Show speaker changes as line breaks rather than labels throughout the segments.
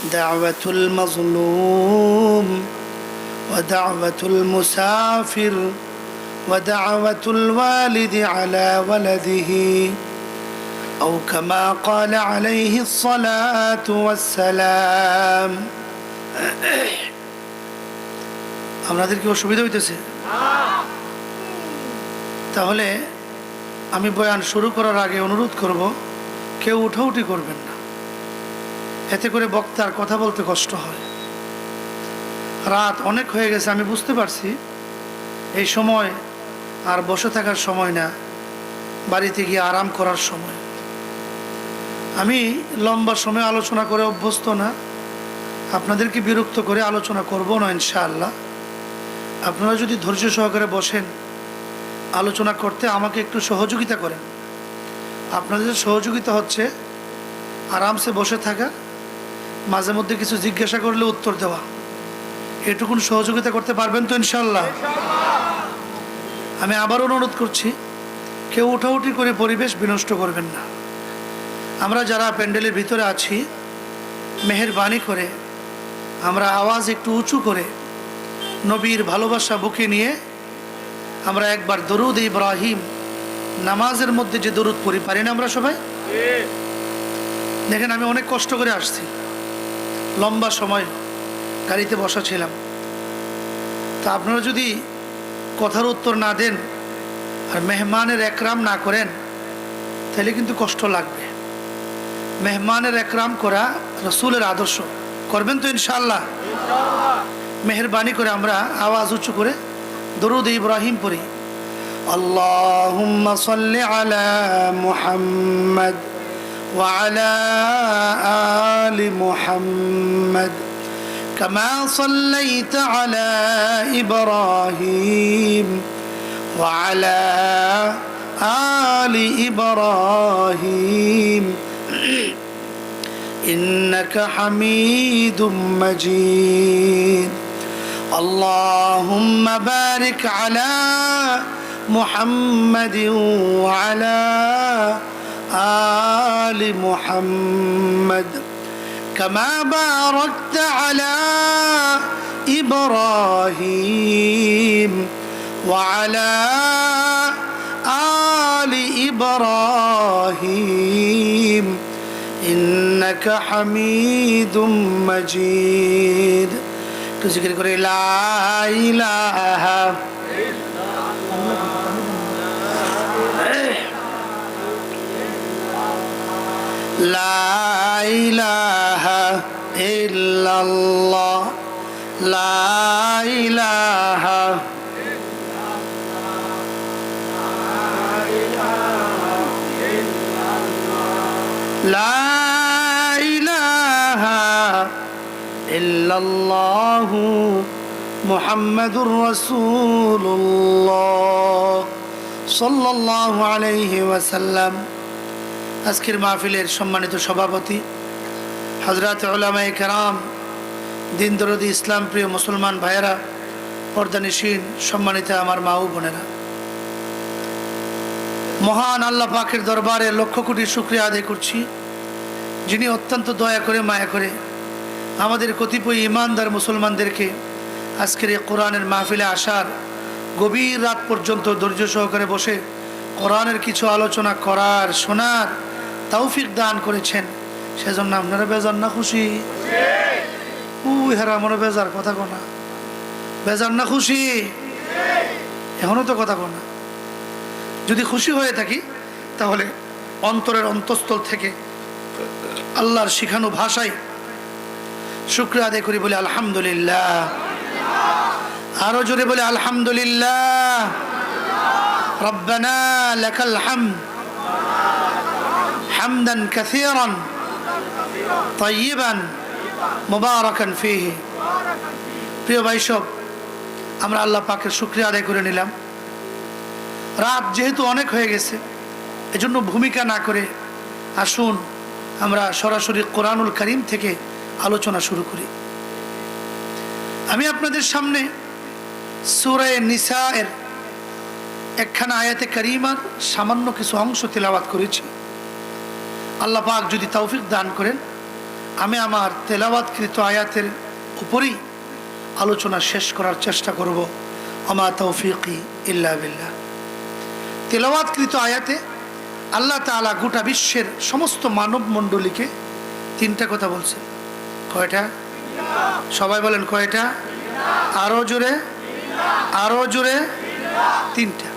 دعوة المظلوم ودعوة المسافر ودعوة الوالد على ولده أو كما قال عليه الصلاة والسلام আপনাদের কি অসুবিধা হইতেছে? তাহলে আমি বয়ান শুরু করার আগে অনুরোধ করব, কেউ উঠাউঠি করবেন না, এতে করে বক্তার কথা বলতে কষ্ট হয়। রাত অনেক হয়ে গেছে, আমি বুঝতে পারছি এই সময় আর বসে থাকার সময় না, বাড়িতে গিয়ে আরাম করার সময়। আমি লম্বা সময় আলোচনা করে অভ্যস্ত না, আপনাদেরকে বিরক্ত করে আলোচনা করব না ইনশাআল্লাহ। আপনারা যদি ধৈর্য সহকারে বসেন আলোচনা করতে, আমাকে একটু সহযোগিতা করেন। আপনাদের সহযোগিতা হচ্ছে আরামসে বসে থাকা, মাঝে মধ্যে কিছু জিজ্ঞাসা করলে উত্তর দেওয়া। এটুকুন সহযোগিতা করতে পারবেন তো ইনশাআল্লাহ? আমি আবার অনুরোধ করছি, কেউ উঠাউঠি করে পরিবেশ বিনষ্ট করবেন না। আমরা যারা প্যান্ডেলের ভিতরে আছি, মেহেরবানি করে আমরা আওয়াজ একটু উঁচু করে নবীর ভালোবাসা বুকে নিয়ে আমরা একবার দরুদ ইব্রাহিম নামাজের মধ্যে যে দরুদ পড়ি, পারি না আমরা সবাই? দেখেন, আমি অনেক কষ্ট করে আসছি, লম্বা সময় গাড়িতে বসা ছিলাম। তা আপনারা যদি কথার উত্তর না দেন আর মেহমানের একরাম না করেন, তাহলে কিন্তু কষ্ট লাগবে। মেহমানের একরাম করা রাসূলের আদর্শ, করবেন তো ইনশাআল্লাহ? মেহেরবানি করে আমরা আওয়াজ উঁচু করে দরুদ ইব্রাহিম পড়ি। আল্লাহুম্মা সাল্লি আলা মুহাম্মাদ ওয়া আলা আলি মুহাম্মাদ কামা সাল্লাইতা আলা ইব্রাহিম ওয়া আলা আলি ইব্রাহিম إنك حميد مجيد اللهم بارك على محمد وعلى آل محمد كما باركت على إبراهيم وعلى آل إبراهيم إنك حميد مجيد تذكر করে লা ইলাহা লা ইলাহা ইল্লাল্লাহ লা ইলাহা লা ইলাহা ইল্লাল্লাহু মুহাম্মাদুর রাসূলুল্লাহ সাল্লাল্লাহু আলাইহি ওয়াসাল্লাম। আজকের মাহফিলের সম্মানিত সভাপতি হযরত উলামায়ে কেরাম, দিন দরদি ইসলাম প্রিয় মুসলমান ভাইয়েরা, পর্দানিশীন সম্মানিত আমার মা ও বোনেরা, মহান আল্লাহ পাকের দরবারে লক্ষ কোটি শুকরিয়া আদায় করছি, যিনি অত্যন্ত দয়া করে মায়া করে আমাদের কতিপয় ইমানদার মুসলমানদেরকে আজকের এই কোরআনের মাহফিলে আসার, গভীর রাত পর্যন্ত ধৈর্য সহকারে বসে কোরআনের কিছু আলোচনা করার, শোনার তৌফিক দান করেছেন। সেজন্য আপনারা বেজার না খুশি? হেরা মনে বেজার কথা কোনা, বেজার না খুশি? এখনো তো কথা কোনা। যদি খুশি হয়ে থাকি তাহলে অন্তরের অন্তঃস্থল থেকে আল্লাহর শিখানো ভাষায় শুকরিয়া আদায় করি, বলে আলহামদুলিল্লাহ। আরো জোরে বলে আলহামদুলিল্লাহ। রব্বানা লাকাল হামদ হামদান কাসীরান তাইয়িবান মুবারাকান ফীহি। প্রিয় ভাই সব, আমরা আল্লাহ পাকের শুকরিয়া আদায় করে নিলাম। রাত যেহেতু অনেক হয়ে গেছে, এজন্য ভূমিকা না করে আসুন আমরা সরাসরি কোরআনুল কারীম থেকে আলোচনা শুরু করি। আমি আপনাদের সামনে সূরা নিসা এর একখানা আয়াতে কারিমার সামান্য কিছু অংশ তেলাওয়াত করেছি। আল্লাহ পাক যদি তৌফিক দান করেন আমি আমার তেলাওয়াতকৃত আয়াতের উপরই আলোচনা শেষ করার চেষ্টা করব। ওমা তৌফিকি ইল্লা বিল্লাহ। তেলাওয়াতকৃত আয়াতে আল্লাহ তাআলা গোটা বিশ্বের সমস্ত মানব মণ্ডলীকে তিনটা কথা বলছেন। কয়টা? সবাই বলেন কয়টা? আরো জোরে, আরো জোরে। তিনটা।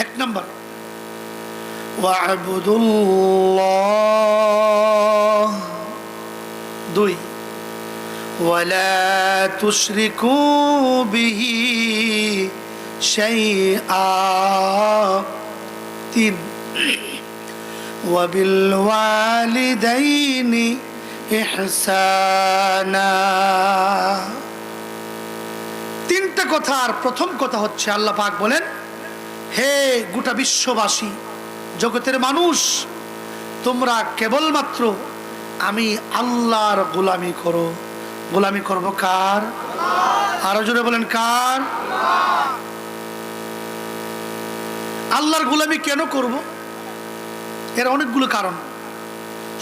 এক নম্বর, ওয়া'বুদুল্লাহ। দুই, ওয়ালা তুশরিকু বিহি শাইআ। তিন, ওয়াবিল ওয়ালিদাইনি ইহসানা। তিনটা কথার প্রথম কথা হচ্ছে আল্লাহ পাক বলেন, হে গোটা বিশ্ববাসী, জগতের মানুষ, তোমরা কেবলমাত্র আমি আল্লাহর গোলামি করো। গোলামি করব কার? আরো জোরে বলেন কার? আল্লাহর গোলামি কেন করব? এর অনেকগুলো কারণ।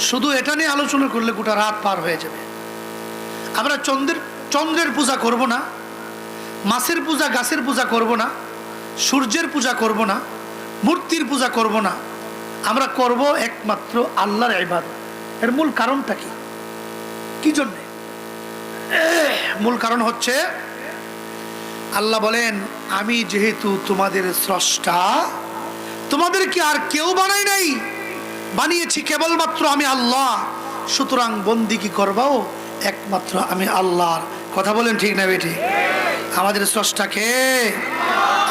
শুধু এটা নিয়ে আলোচনা করলে গোটা রাত পার হয়ে যাবে। আমরা চন্দ্রের পূজা করব না, মাছের পূজা, গাছের পূজা করব না, সূর্যের পূজা করব না, মূর্তির পূজা করব না। আমরা করব একমাত্র আল্লাহর ইবাদত। এর মূল কারণটা কি? কি জন্যে? মূল কারণ হচ্ছে আল্লাহ বলেন, আমি যেহেতু তোমাদের স্রষ্টা, তোমাদেরকে আর কেউ বানাই নাই, বানিয়েছি কেবলমাত্র আমি আল্লাহ। সুতরাং বন্দিগি করবাও একমাত্র আমি আল্লাহর। কথা বলেন ঠিক না বেঠি? আমাদের স্রষ্টাকে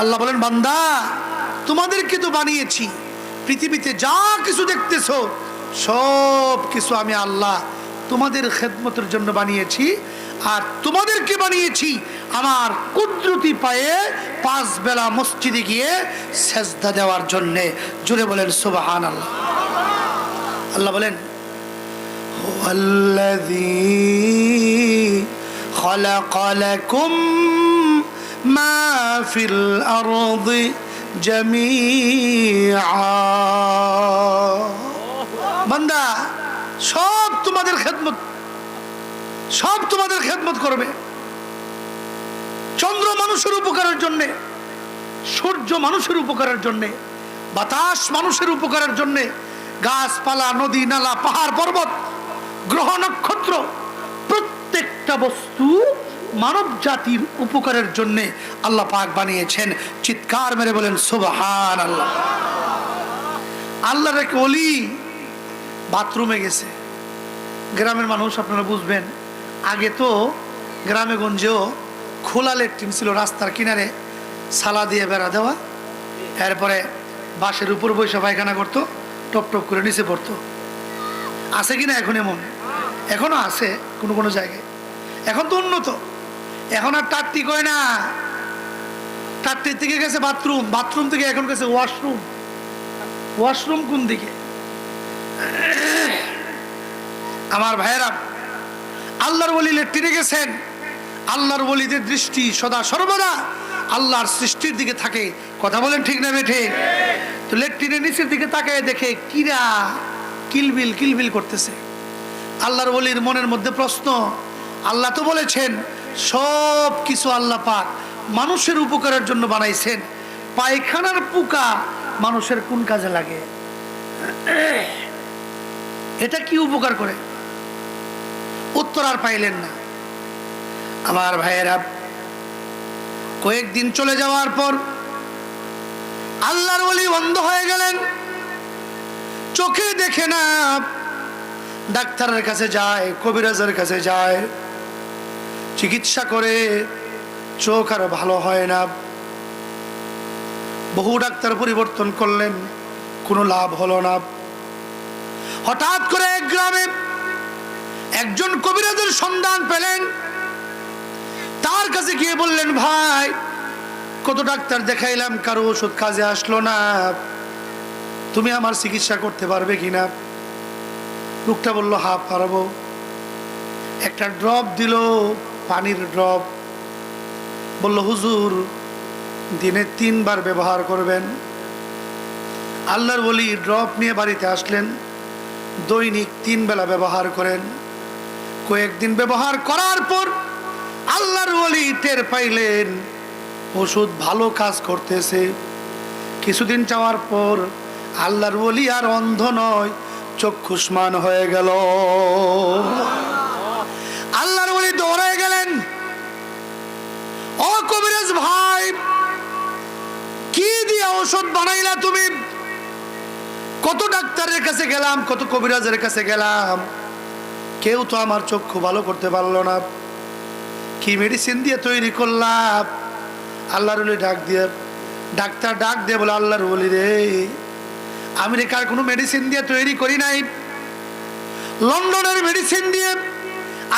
আল্লাহ বলেন, বান্দা তোমাদেরকে তো বানিয়েছি, পৃথিবীতে যা কিছু দেখতেছো সব কিছু আমি আল্লাহ তোমাদের খেদমতের জন্য বানিয়েছি। আর তোমাদেরকে বানিয়েছি আমার কুদরতি পায়ে 5 বেলা মসজিদে গিয়ে সেজদা দেওয়ার জন্যে। জোরে বলেন সুবহানাল্লাহ। আল্লাহ বলেন, হুয়াল্লাযী খালাকা লাকুম মা ফিল আরদি জামিআ। বান্দা সব তোমাদের খেদমত, সব তোমাদের খেদমত করবে। চন্দ্র মানুষের উপকারের জন্যে, সূর্য মানুষের উপকারের জন্যে, বাতাস মানুষের উপকারের জন্যে, গাছপালা, নদী নালা, পাহাড় পর্বত, গ্রহ নক্ষত্র, প্রত্যেকটা বস্তু মানব জাতির উপকারের জন্যে আল্লাহ পাক বানিয়েছেন। চিৎকার মেরে বলেন সুবহানাল্লাহ। আল্লাহর এক ওলি বাথরুমে গেছে। গ্রামের মানুষ আপনারা বুঝবেন, আগে তো গ্রামে গঞ্জেও খোলা ল্যাট্রিন ছিল, রাস্তার কিনারে সালা দিয়ে বেড়া দেওয়া, এরপরে বাঁশের উপর বসে পায়খানা করতো, টপ টপ করে নিচে পড়তো। আছে কিনা এখন এমন? এখনো আছে কোনো কোনো জায়গায়। এখন তো উন্নত, এখন আর টাট্টি কয় না, টাট্টির থেকে গেছে বাথরুম, বাথরুম থেকে এখন গেছে ওয়াশরুম। ওয়াশরুম কোন দিকে? আমার ভাইয়েরা, আল্লাহর ওলি ল্যাট্রিনে গেছেন। আল্লাহর ওলিদের দৃষ্টি সদা সর্বদা আল্লাহর সৃষ্টির দিকে থাকে। কথা বলেন ঠিক না বেঠে? তো ল্যাট্রিনের নিচের দিকে তাকায় দেখে কিরা কিলবিল কিলবিল করতেছে। আল্লাহর ওলির মনের মধ্যে প্রশ্ন, আল্লাহ তো বলেছেন সব কিছু আল্লাহ পাক মানুষের উপকারের জন্য বানাইছেন, পায়খানার পোকা মানুষের কোন কাজে লাগে? এটা কি উপকার করে? উত্তর আর পাইলেন না। আমার ভাইয়েরা, কয়েকদিন চলে যাওয়ার পর আল্লাহর ওলি অন্ধ হয়ে গেলেন, চোখে দেখে না। ডাক্তারের কাছে যায়, কবিরাজের কাছে যায়, চিকিৎসা করে, চোখ আর ভালো হয় না। বহু ডাক্তার পরিবর্তন করলেন, কোনো লাভ হলো না। হঠাৎ করে এক গ্রামে একজন কবিরাজের সন্ধান পেলেন। তার কাছে গিয়ে বললেন, ভাই কত ডাক্তার দেখাইলাম, কারো ওষুধ কাজে আসলো না, তুমি আমার চিকিৎসা করতে পারবে কিনা? লোকটা বলল, হ্যাঁ পারবো। একটা ড্রপ দিল, পানির ড্রপ। বলল, হুজুর দিনে 3 বার ব্যবহার করবেন। আল্লাহর ওলি ড্রপ নিয়ে বাড়িতে আসলেন, দৈনিক 3 বেলা ব্যবহার করেন। কয়েকদিন ব্যবহার করার পর আল্লাহর ওলি টের পাইলেন ওষুধ ভালো কাজ করতেছে। কিছুদিন যাওয়ার পর আল্লাহর ওলি আর অন্ধ নয়, চক্ষুষ্মান হয়ে গেল। আল্লাহর ওলি দৌড়ায় গেলেন, ও কবিরাজ ভাই, কি দিয়ে ওষুধ বানাইলা তুমি? কত ডাক্তারের কাছে গেলাম, কত কবিরাজের কাছে গেলাম, কেউ তো আমার চক্ষু ভালো করতে পারলো না। কি মেডিসিন দিয়ে তৈরি করলাম? আল্লাহর ওলি ডাক্তার ডাক দিয়ে বলে, আল্লাহর ওলি রে, আমেরিকার কোনো মেডিসিন দিয়ে তৈরি করি নাই, লন্ডনের মেডিসিন দিয়ে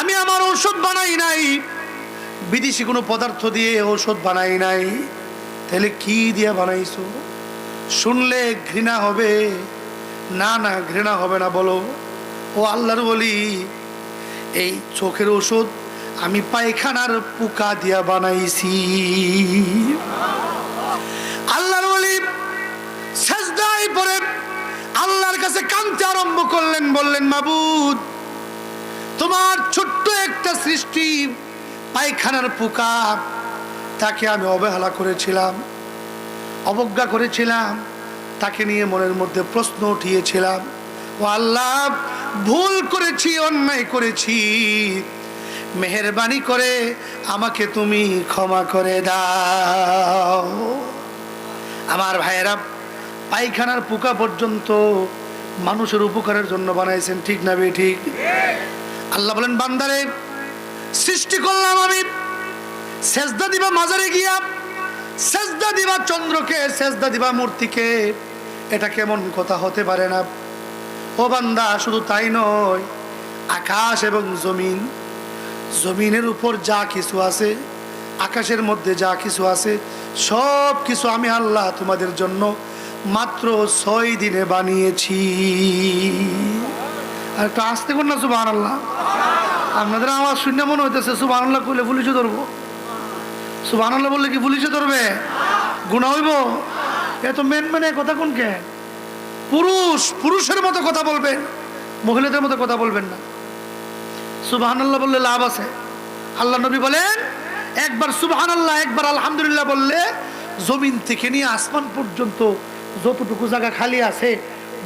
আমি আমার ঔষধ বানাই নাই, বিদেশি কোনো পদার্থ দিয়ে ঔষধ বানাই নাই। তাহলে কি দিয়ে বানাইছো? শুনলে ঘৃণা হবে? না না, ঘৃণা হবে না, বলো। ও আল্লাহর ওলি, এই চোখের ওষুধ আমি পায়খানার পোকা দিয়া বানাইছি। আল্লাহর ওলি সেজদায় পড়ে আল্লাহর কাছে কাঁদতে আরম্ভ করলেন, বললেন, মাবুদ, তোমার ছোট্ট একটা সৃষ্টি পায়খানার পোকা, তাকে আমি অবহেলা করেছিলাম, অবজ্ঞা করেছিলাম, তাকে নিয়ে মনের মধ্যে প্রশ্ন উঠিয়েছিলাম। ও আল্লাহ, ভুল করেছি, অন্যায় করেছি, মেহেরবানি করে আমাকে তুমি ক্ষমা করে দাও। আমার ভাইয়েরা, পায়খানার পোকা পর্যন্ত মানুষের উপকারের জন্য বানাইছেন, ঠিক না বে ঠিক? আল্লাহ বলেন, বান্দারে সৃষ্টি করলাম আমি, সেজদা দিবা মাজারে গিয়া, সেজদা দিবা চন্দ্রকে, সেজদা দিবা মূর্তিকে, এটা কেমন কথা হতে পারে না? ও বান্দা, শুধু তাই নয়, আকাশ এবং জমিন, জমিনের উপর যা কিছু আছে, আকাশের মধ্যে যা কিছু আছে, সব কিছু আমি আল্লাহ তোমাদের জন্য মাত্র 6 দিনে বানিয়েছি। আর একটু আসতে কর না সুবহানাল্লাহ। আপনাদের আওয়াজ শুনে মনে হইতেছে সুবহানাল্লাহ কইলে পুলিশে ধরবো। সুবহানাল্লাহ বললে কি পুলিশে ধরবে? গুনাহ হইব? এত মেনে কথা কোনকে? পুরুষের মতো কথা বলবেন, মহিলাদের মতো কথা বলবেন না। সুবহানাল্লাহ বললে লাভ আছে। আল্লাহ নবী বলেন, একবার সুবহানাল্লাহ, একবার আলহামদুলিল্লাহ বললে জমিন থেকে নিয়ে আসমান পর্যন্ত যতটুকু জায়গা খালি আছে,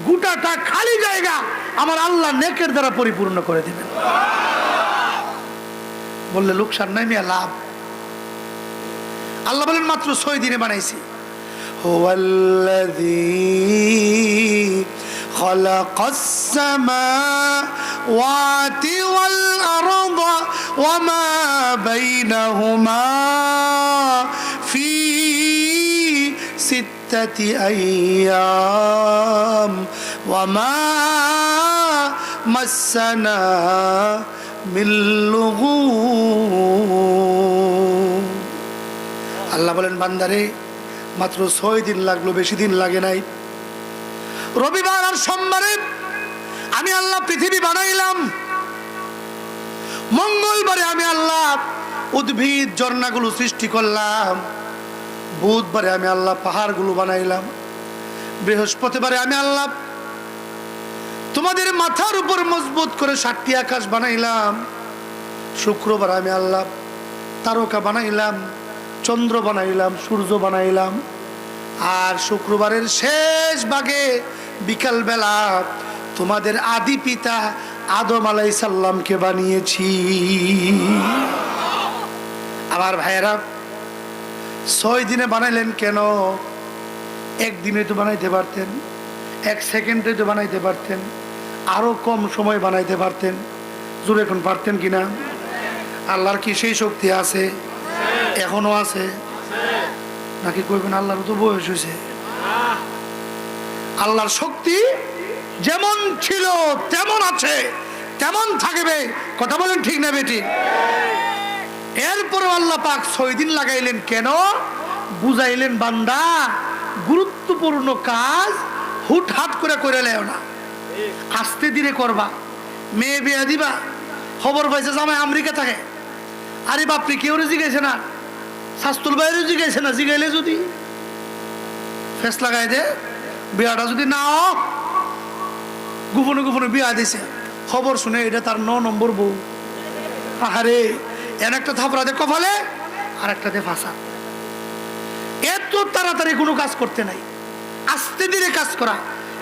গোটাটা খালি জায়গা আমার আল্লাহ নেকের দ্বারা পরিপূর্ণ করে দিবেন। বললে লোকসান নাই মিয়া, লাভ। আল্লাহ বলেন, মাত্র 6 দিনে বানাইছি। হুয়াল্লাযী খালাকাস সামাওয়াতি ওয়াল আরদা ওয়া মা বাইনাহুমা ফি 6 আইয়াম ওয়া মা মাসসানা মিন লুগুব। আল্লাহ বলেন, বান্দারে, মাত্র 6 দিন লাগলো, বেশি দিন লাগে নাই। রবিবার আর সোমবারে আমি আল্লাহ পৃথিবী বানাইলাম, মঙ্গলবারে আমি আল্লাহ উদ্ভিদ ঝর্ণাগুলো সৃষ্টি করলাম, বুধবারে আমি আল্লাহ পাহাড়গুলো বানাইলাম, বৃহস্পতিবারে আমি আল্লাহ তোমাদের মাথার উপর মজবুত করে 7টি আকাশ বানাইলাম, শুক্রবার আমি আল্লাহ তারকা বানাইলাম, চন্দ্র বানাইলাম, সূর্য বানাইলাম, আর শুক্রবারের শেষ ভাগে বিকালবেলা তোমাদের আদি পিতা আদম আলাইহিস সালামকে বানিয়েছি। আমার ভাইয়েরা, 6 দিনে বানাইলেন কেন? 1 দিনে তো বানাইতে পারতেন, 1 সেকেন্ডে তো বানাইতে পারতেন, আরো কম সময় বানাইতে পারতেন। জোরে এখন পারতেন কিনা? আল্লাহর কি সেই শক্তি আছে? এখনো আছে নাকি কইবেন আল্লাহর তো বয়স হয়েছে? আল্লাহর শক্তি যেমন ছিল তেমন আছে, তেমন থাকবে। কথা বলেন ঠিক না বেটি? এরপরে আল্লাহ পাক 6 দিন লাগাইলেন কেন? বুঝাইলেন, বান্দা, গুরুত্বপূর্ণ কাজ হুটহাট করে করে লেও না, আস্তে ধীরে করবা। মেয়ে বিয়া দিবা, খবর পাইছে জামাই আমেরিকা থাকে, আরে বাপরে, কেউ জিজ্ঞাসে না, শাস্তুল বাইরে জিজ্ঞাসে না, জিগাইলে যদি ফেস লাগাই দে, বিয়াটা যদি না হোক গোপনে গোপনে বিয়া দিছে, খবর শুনে এটা তার 9 নম্বর বউ। আহারে, এর একটা থাপড়া দে কপালে, আর একটা দে ফাঁসা। এত তাড়াতাড়ি কোনো কাজ করতে নাই, আস্তে ধীরে কাজ করা।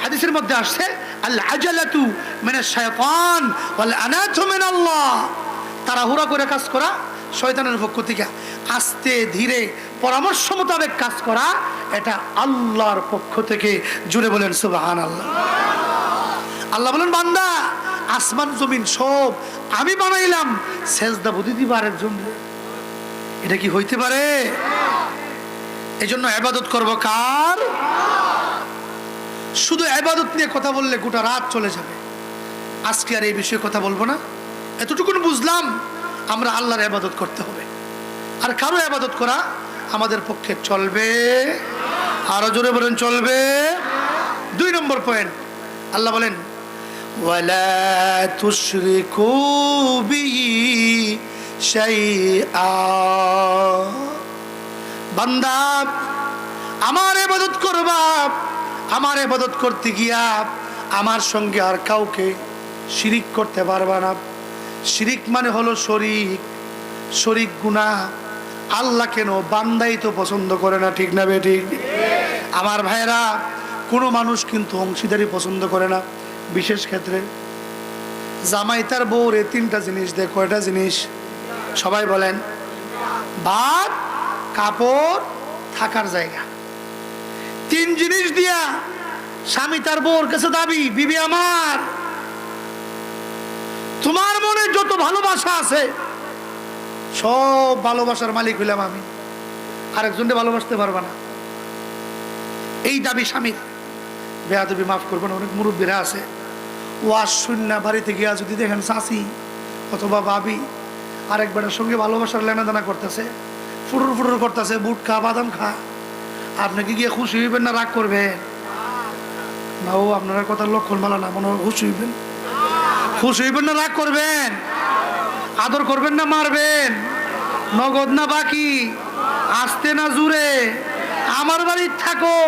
হাদিসের মধ্যে আসছে আল আজালাতু মিনাশ শাইতান ওয়াল আনাতু মিনাল্লাহ। তাড়াহুড়া করে কাজ করা শয়তানের পক্ষ থেকে, আস্তে ধীরে পরামর্শ মোতাবেক কাজ করা এটা আল্লাহর পক্ষ থেকে। জুড়ে বলেন সুবহানাল্লাহ। আল্লাহ বলেন, বান্দা আসমান জমিন সব আমি বানাইলাম, সেজদা বুদ্ধি দিবার জন্য। এটা কি হইতে পারে? এজন্য ইবাদত করব কার? শুধু ইবাদত নিয়ে কথা বললে গোটা রাত চলে যাবে। আজকে আর এই বিষয়ে কথা বলবো না। এতটুকুন বুঝলাম আমরা আল্লাহর ইবাদত করতে হবে, আর কারো ইবাদত করা আমাদের পক্ষে চলবে। আরো জোরে বলেন চলবে। 2 নম্বর পয়েন্ট, আল্লাহ বলেন ওয়ালা তুশরিকু বিহি শাইআ। বান্দা আমার ইবাদত করবা, আমার ইবাদত করতে গিয়া আমার সঙ্গে আর কাউকে শিরিক করতে পারবা না। শিরিক মানে হলো শরীক, শরীক গুনাহ। আল্লাহ কেন, বান্দাই তো পছন্দ করে না, ঠিক না বেঠিক? আমার ভাইরা, কোনো মানুষ কিন্তু অংশীদারি পছন্দ করে না। বিশেষ ক্ষেত্রে জামাই তার বউরে 3টা জিনিস দেয়। কয়টা জিনিস? সবাই বলেন। ভাত, কাপড়, থাকার জায়গা। 3 জিনিস দিয়া স্বামী তার বউর কাছে দাবি, বিবি আমার, তোমার মনে যত ভালোবাসা আছে সব ভালোবাসার মালিক হইলাম আমি, আরেকজনকে ভালোবাসতে পারবা না। এই দাবি স্বামীর। বেয়াদবি মাফ করবেন, অনেক মুরব্বীরা আছে, ওয়াজ শূন্য বাড়িতে গিয়া যদি দেখেন চাচি অথবা ভাবি আরেক বেটার সঙ্গে ভালোবাসার লেনাদেনা করতেছে, ফুটুর ফুটুর করতেছে, বুট খা বাদাম খা, আপনি কি গিয়ে খুশি হইবেন না রাগ করবেন? না, ও আপনার কথার লক্ষণ ভালো না, মনে হয় খুশি হইবেন। খুশি হইবেন না রাগ করবেন? আদর করবেন না মারবেন? নগদ না বাকি? আসতে না জুড়ে? আমার বাড়ির থাকো,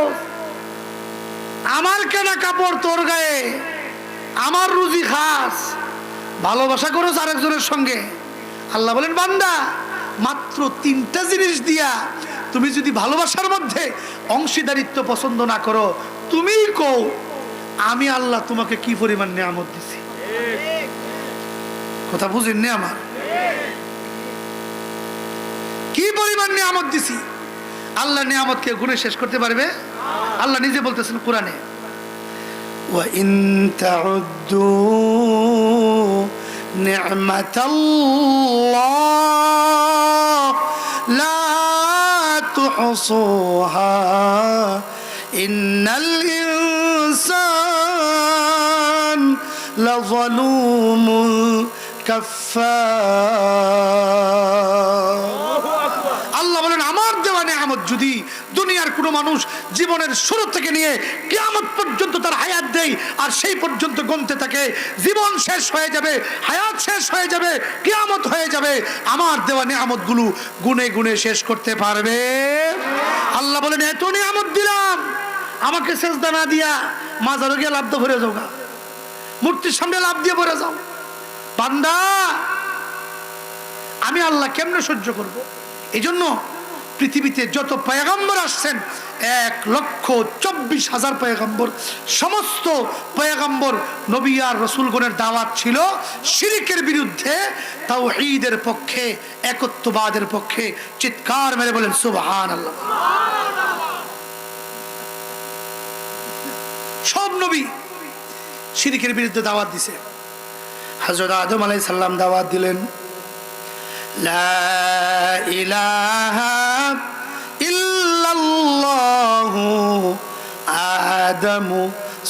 আমার কেনা কাপড় তোর গায়ে, আমার রুজি খাস, ভালোবাসা করো আরেকজনের সঙ্গে। আল্লাহ বলেন, বান্দা মাত্র 3টা জিনিস দিয়া তুমি যদি ভালোবাসার মধ্যে অংশীদারিত্ব পছন্দ না করো, তুমি কও আমি আল্লাহ তোমাকে কি পরিমাণ নিয়ামত দিছি। কথা বুঝেননি আমার? কি পরিমাণ নিয়ামত দিছি। আল্লাহ নিয়ামতকে গুণে শেষ করতে পারবে? আল্লাহ নিজে বলতেছেন কোরআনে, ওয়া ইন তাউদ্দু নি'মাতাল্লাহ লা তুহসুহা ইন্নাল ইনসান লাযালুমুন কাফফার। আল্লাহ বলেন, আমার দেওয়া নিয়ামত যদি দুনিয়ার কোনো মানুষ জীবনের শুরু থেকে নিয়ে কিয়ামত পর্যন্ত তার হায়াত দেয়, আর সেই পর্যন্ত গুনতে থাকে, জীবন শেষ হয়ে যাবে, হায়াত শেষ হয়ে যাবে, কিয়ামত হয়ে যাবে, আমার দেওয়া নিয়ামতগুলো গুনে গুনে শেষ করতে পারবে? আল্লাহ বলেন, এত নিয়ামত দিলাম, আমাকে সেজদা না দিয়া মাজারে গিয়ে লাভ ভরে যাও, মূর্তির সামনে লাভ দিয়ে ভরে যাও। বান্দা আমি আল্লাহ কেমনে সহ্য করব? এই জন্য পৃথিবীতে যত পয়গম্বর আসছেন 1,24,000 পয়গম্বর, সমস্ত পয়গম্বর নবী আর রাসূলগণের দাওয়াত ছিল শিরকের বিরুদ্ধে, তাওহীদের পক্ষে, একত্ববাদের পক্ষে। চিৎকার মেরে বলেন সুবহানাল্লাহ। সব নবী শিরকের বিরুদ্ধে দাওয়াত দিছে। হযরত আদম আলাইহিস সালাম দাওয়াত দিলেন, লা ইলাহা ইল্লাল্লাহু আদমু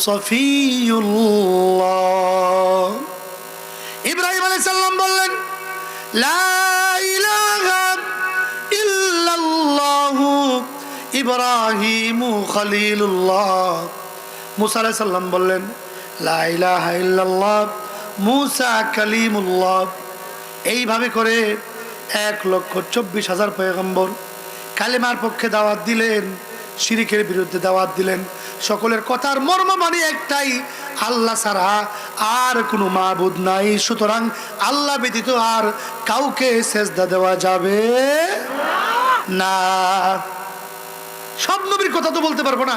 সফিয়ুল্লাহ। ইব্রাহিম আলাইহিস সালাম বললেন, লা ইলাহা ইল্লাল্লাহু ইব্রাহিমু খলিলুল্লাহ। মুসা আলাইহিস সালাম বললেন, লা ইলাহা ইল্লাল্লাহ মুসা কালিমুল্লাহ। এইভাবে করে 1,24,000 পয়গম্বর কালেমার পক্ষে দাওয়াত দিলেন, শিরকের বিরুদ্ধে দাওয়াত দিলেন। সকলের কথার মর্ম মানে একটাই, আল্লাহ ছাড়া আর কোনো মাবুদ নাই, সুতরাং আল্লাহ ব্যতীত আর কাউকে সেজদা দেওয়া যাবে না। সব নবীর কথা তো বলতে পারবো না।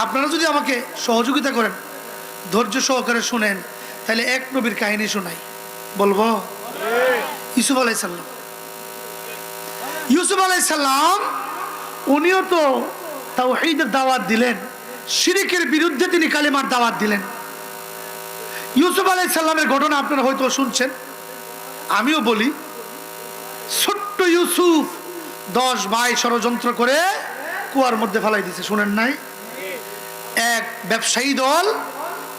আপনারা যদি আমাকে সহযোগিতা করেন, ধৈর্য সহকারে শুনেন, তাহলে এক নবীর কাহিনী শোনাই। বলবো? ইউসুফ আলাইহিস সালাম। ইউসুফ আলাইহিস সালাম উনিও তো তাওহীদের দাওয়াত দিলেন, শিরকের বিরুদ্ধে তিনি কালেমার দাওয়াত দিলেন। ইউসুফ আলাইহিস সালামের ঘটনা আপনারা হয়তো শুনছেন, আমিও বলি। ছোট্ট ইউসুফ 10 ভাই ষড়যন্ত্র করে কুয়ার মধ্যে ফেলাই দিয়েছে, শুনেন নাই? এক ব্যবসায়ী দল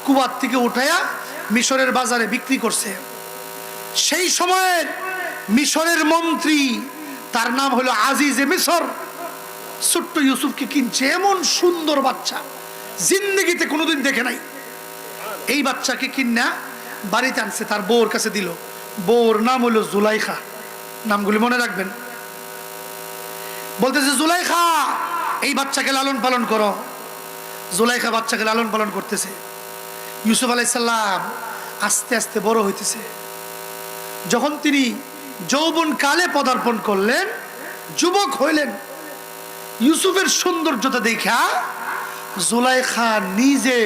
কুয়ার থেকে উঠায়া মিশরের বাজারে বিক্রি করছে। সেই সময়ের মিশরের মন্ত্রী, তার নাম হলো আজিজে মিশর, ছোট্ট ইউসুফকে কিনছে। এমন সুন্দর বাচ্চা জিন্দেগিতে কোনোদিন দেখে নাই। এই বাচ্চাকে কিনা বাড়িতে আনছে, তার বউর কাছে দিল। বউর নাম হলো জুলাইখা। নামগুলি মনে রাখবেন। বলতেছে, জুলাইখা এই বাচ্চাকে লালন পালন করো। জুলাইখা বাচ্চাকে লালন পালন করতেছে। ইউসুফ আলাইহিস সালাম আস্তে আস্তে বড় হইতেছে। যখন তিনি যৌবন কালে পদার্পণ করলেন, যুবক হইলেন, ইউসুফের সৌন্দর্যতা দেখা জুলাইখা নিজে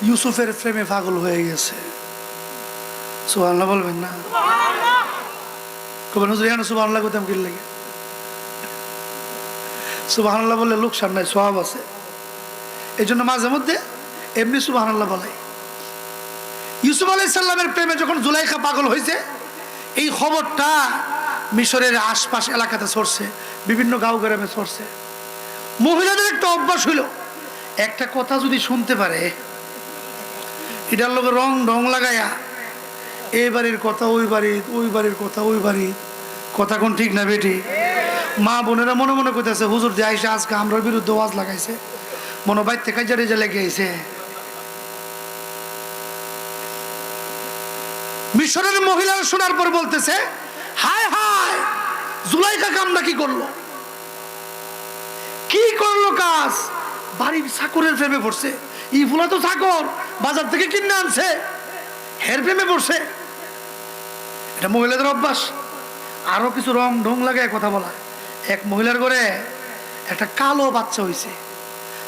ইউসুফের প্রেমে পাগল হয়ে গেছে। সুবহানাল্লাহ বলবেন না? কবেন হুজুর এখানে সুবহানাল্লাহ করতাম কি লাগে? সুবহানাল্লাহ বললে লোকসান নাই, সওয়াব আছে। এই জন্য মাঝে মধ্যে এমনি সুবহানাল্লাহ বলাই। ইউসুফ আলাইহিস সালামের প্রেমে যখন জুলাইখা পাগল হয়েছে, এই খবরটা মিশরের আশপাশ এলাকাতে ছড়ছে, বিভিন্ন গাঁও গ্রামে ছড়ছে। মহিলাদের একটা অভ্যাস হইল, একটা কথা যদি শুনতে পারে, এটার লোক রং ঢং লাগাইয়া এই বাড়ির কথা ওই বাড়ি, ওই বাড়ির কথা ওই বাড়ি, কথা কোন ঠিক না বেটি? মা বোনেরা মনে মনে কইতেছে, হুজুর যে আইসা আজকে আমরার বিরুদ্ধে ওয়াজ লাগাইছে, মনে বাইতে কাজা রেজা লেগে আইছে। মিশরের মহিলারা শোনার পর বলতেছে, হায় হায়, জুলাইখা কামটা কি করলো? কি করলো কাজ? বাড়ির চাকরের প্রেমে পড়ছে। ই ফুলা তো চাকর, বাজার থেকে কিনে আনছে, হের প্রেমে পড়ছে। এটা মহিলাদের অভ্যাস। আরো কিছু রং ঢং লাগায় কথা বলা। এক মহিলার ঘরে একটা কালো বাচ্চা হয়েছে।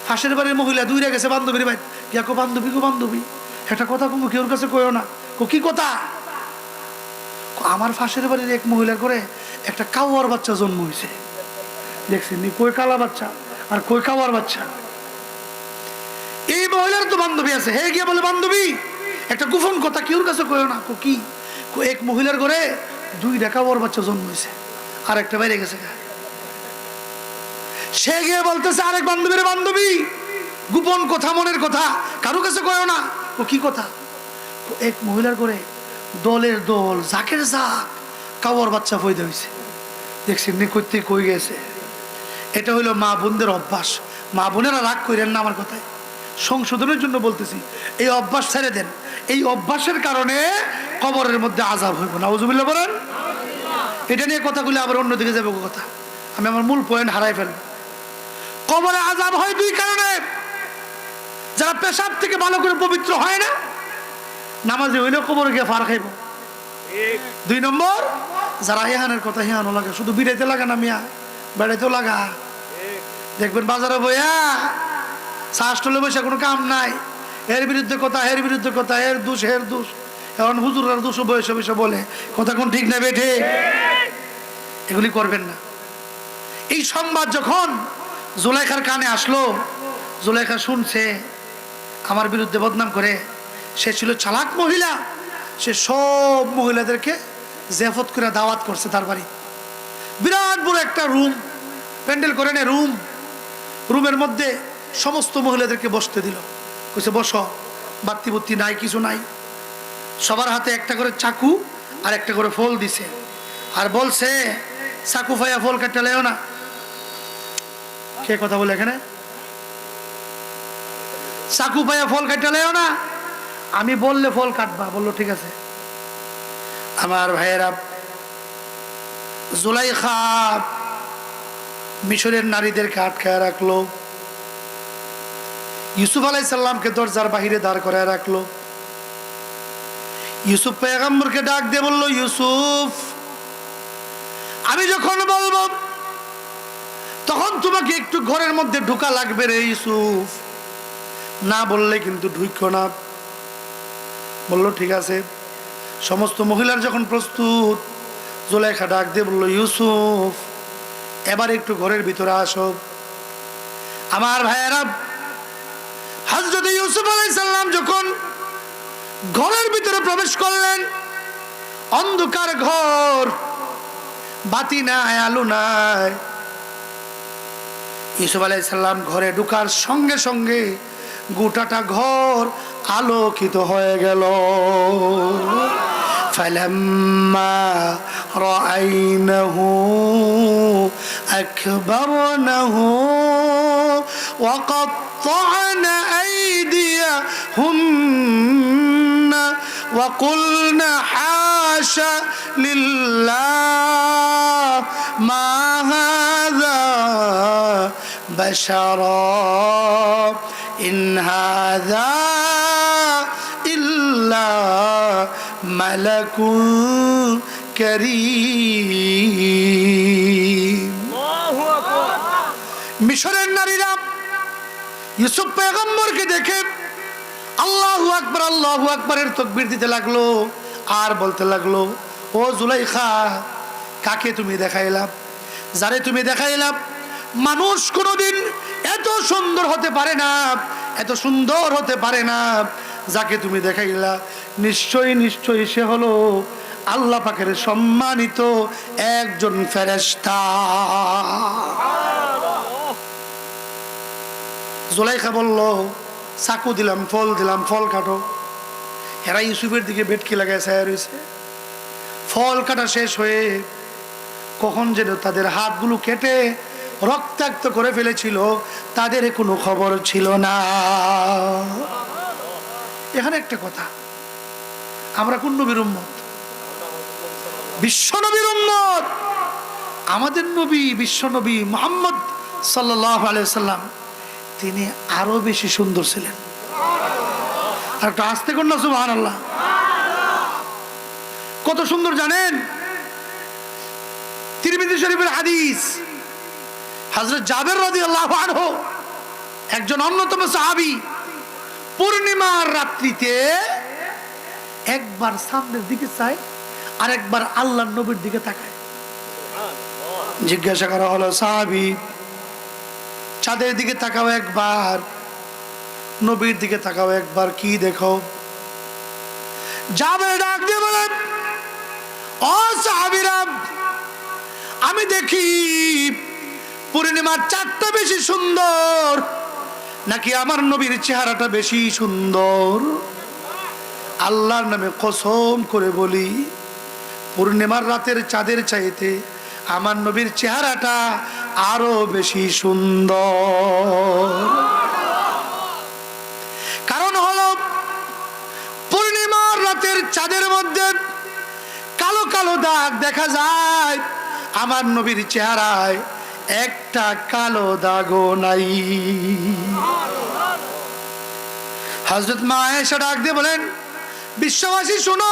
পাশের বাড়ির মহিলা দূরে গেছে বান্ধবীর বাড়ি, গিয়া কো বান্ধবী, গো বান্ধবী, একটা কথা কমু কেউর কাছে কইও না। কি কথা? আমার পাশের বাড়ির এক মহিলার ঘরে একটা কাওয়ার বাচ্চা জন্ম হয়েছে। দেখছেন নি, কই কালা বাচ্চা আর কই কাওয়ার বাচ্চা। এই মহিলার তো বান্ধবী আছে, হে গিয়ে বলে, বান্ধবী একটা গোপন কথা কেউর কাছে কইও না। কি? এক মহিলার ঘরে 2টা কাওয়ার বাচ্চা জন্ম হয়েছে, আর একটা বাইরে গেছে। সে গিয়ে বলতেছে আরেক বান্ধবীর, বান্ধবী গোপন কথা, মনের কথা কারো কাছে কইও না। কি কথা? এক মহিলার ঘরে দলের দল, জাকের জাক কাওয়ার বাচ্চা পয়দা হয়েছে। দেখছেন নি, কইতে কই গেছে। এটা হইলো মা বোনদের অভ্যাস। মা বোনেরা রাগ করেন না আমার কথায়, সংশোধনের জন্য বলতেছি। এই অভ্যাস ছেড়ে দেন। এই অভ্যাসের কারণে কবরের মধ্যে আযাব হইব। নাউযুবিল্লাহ বলেন। এটা নিয়ে কথাগুলো আবার অন্যদিকে যাবে কথা, আমি আমার মূল পয়েন্ট হারাই ফেলব। কবরে আযাব হয় 2 কারণে। যারা পেশাব থেকে ভালো করে পবিত্র হয় না, নামাজে হইলেও কবরে গিয়ে ফার খাইব। 2 নম্বর, যারা হেহানের কথা হেহানো লাগে, শুধু বিড়াইতে লাগে না মিয়া, বেড়াইতেও লাগা। দেখবেন বাজারে বইয়া শাসটলে বসে কোনো কাম নাই, এর বিরুদ্ধে কথা, এর বিরুদ্ধে কথা, এর দোষ, এর দোষ। এখন হুজুরার দোষ বয়সে বসে বলে, কথা কোন ঠিক না বেঠে? এগুলি করবেন না। এই সংবাদ যখন জুলাইখার কানে আসলো, জুলাইখা শুনছে আমার বিরুদ্ধে বদনাম করে। সে ছিল চালাক মহিলা, সে সব মহিলাদেরকে জেফত করে দাওয়াত করছে তার বাড়ি। বিরাট বড় একটা রুম প্যান্ডেল করে নে, রুমের মধ্যে সমস্ত মহিলাদেরকে বসতে দিল। কইছে বসো, বাতি বুত্তি নাই, কিছু নাই। সবার হাতে একটা করে চাকু আর একটা করে ফল দিছে, আর বলছে চাকু ফাইয়া ফল কাটতে লেও না। কে কথা বলে এখানে? চাকু পাইয়া ফল কাটতে লেও না, আমি বললে ফল কাটবা। বললো ঠিক আছে। আমার ভাইয়েরা, জুলাইখা মিশরের নারীদেরকে আটকায় রাখলো। ইউসুফ আলাইহিস সালামকে দরজার বাহিরে দাঁড় করায় রাখলো। ইউসুফ পয়গম্বরকে ডাক দিয়ে বলল, ইউসুফ, আমি যখন বলবো তখন তোমাকে একটু ঘরের মধ্যে ঢোকা লাগবে রে ইউসুফ, না বললে কিন্তু ঢুকো না। বলল ঠিক আছে। সমস্ত মহিলার যখন প্রস্তুত, জুলাইখা ডাক দিয়ে বলল, ইউসুফ, এবার একটু ঘরের ভিতরে আসো। আমার ভাইয়েরা, হযরত ইউসুফ আলাইহিস সালাম যখন ঘরের ভিতরে প্রবেশ করলেন, অন্ধকার ঘর, বাতি নাই, আলো নাই। ইউসুফ আলাইহিস সালাম ঘরে ঢোকার সঙ্গে সঙ্গে গোটাটা ঘর আলোকিত হয়ে গেল। ফালাম্মা রাআইনাহু আকবারনাহু ওয়া কাত্তা'না আইদিয়াহুন্না ওয়া কুলনা হাশা লিল্লাহ মা হাযা বাশারা ইন হাযা ইল্লা মালাকুন কারীম। আল্লাহু আকবার। মিশরের নারীরা ইউসুফ পয়গম্বরকে দেখে আল্লাহু আকবার আল্লাহু আকবারের তাকবীর দিতে লাগলো আর বলতে লাগলো, ও জুলাইখা, কাকে তুমি দেখাইলা? যারে তুমি দেখাইলা মানুষ কোনোদিন এত সুন্দর হতে পারে না, এত সুন্দর হতে পারে না। যাকে তুমি দেখাইলা নিশ্চয়ই নিশ্চয়ই সে হলো আল্লাহ পাকের সম্মানিত একজন ফেরেশতা। জুলাইখা বলল, চাকু দিলাম, ফল দিলাম, ফল কাটো। এরা ইউসুফের দিকে বেটকি লাগায় ছায়া রয়েছে। ফল কাটা শেষ হয়ে কখন যেন তাদের হাতগুলো কেটে রক্তাক্ত করে ফেলেছিল, তাদের কোনো খবর ছিল না। এখানে একটা কথা, আমরা কোন নবীর উম্মত? বিশ্ব নবীর উম্মত। আমাদের নবী বিশ্ব নবী মুহাম্মদ সাল্লাল্লাহু আলাইহি ওয়াসাল্লাম, তিনি আরো বেশি সুন্দর ছিলেন। আর একটা আস্তে কর না সুবহানাল্লাহ। কত সুন্দর জানেন? তিরমিজি শরীফের হাদিস, হযরত জাবের রাদিয়াল্লাহু আনহু, একজন অন্যতম সাহাবী, পূর্ণিমার রাত্রিতে একবার সামনের দিকে চায় আর একবার আল্লাহর নবীর দিকে তাকায়। জিজ্ঞাসা করা হলো, সাহাবী, চাঁদের দিকে তাকাও একবার, নবীর দিকে তাকাও একবার, কি দেখো? জাবের ডাক দিয়ে বলেন, ও সাহাবীরা, আমি দেখি পূর্ণিমার চাঁদটা বেশি সুন্দর নাকি আমার নবীর চেহারাটা বেশি সুন্দর? আল্লাহর নামে কসম করে বলি, পূর্ণিমার রাতের চাঁদের চাইতে আমার নবীর চেহারাটা আরো বেশি সুন্দর। কারণ হলো পূর্ণিমার রাতের চাঁদের মধ্যে কালো কালো দাগ দেখা যায়, আমার নবীর চেহারায় একটা কালো দাগও নাই। হযরত মা আয়েশা ডাক দিয়ে বলেন, বিশ্ববাসী শুনো,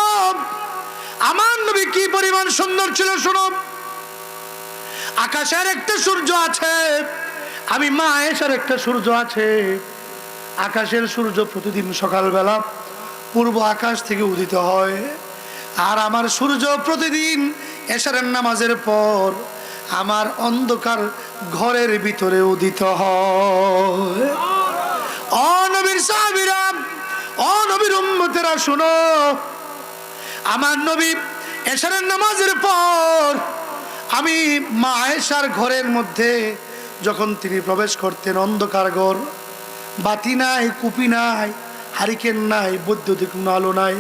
আমার নবী কি পরিমাণ সুন্দর ছিল শুনো। আকাশের একটা সূর্য আছে, আমি মা আয়েশার একটা সূর্য আছে। আকাশের সূর্য প্রতিদিন সকালবেলা পূর্ব আকাশ থেকে উদিত হয়, আর আমার সূর্য প্রতিদিন এশারের নামাজের পর আমার অন্ধকার ঘরের ভিতরে উদিত হয়। ও নবীর সাহাবীরা, ও নবীর উম্মতেরা শুনো, আমার নবী এশারের নামাজের পর আমি মা আয়েশার ঘরের মধ্যে যখন তিনি প্রবেশ করতেন, অন্ধকার ঘর, বাতি নাই, কুপি নাই, হারিকেন নাই, বৈদ্যুতিক কোনো আলো নাই,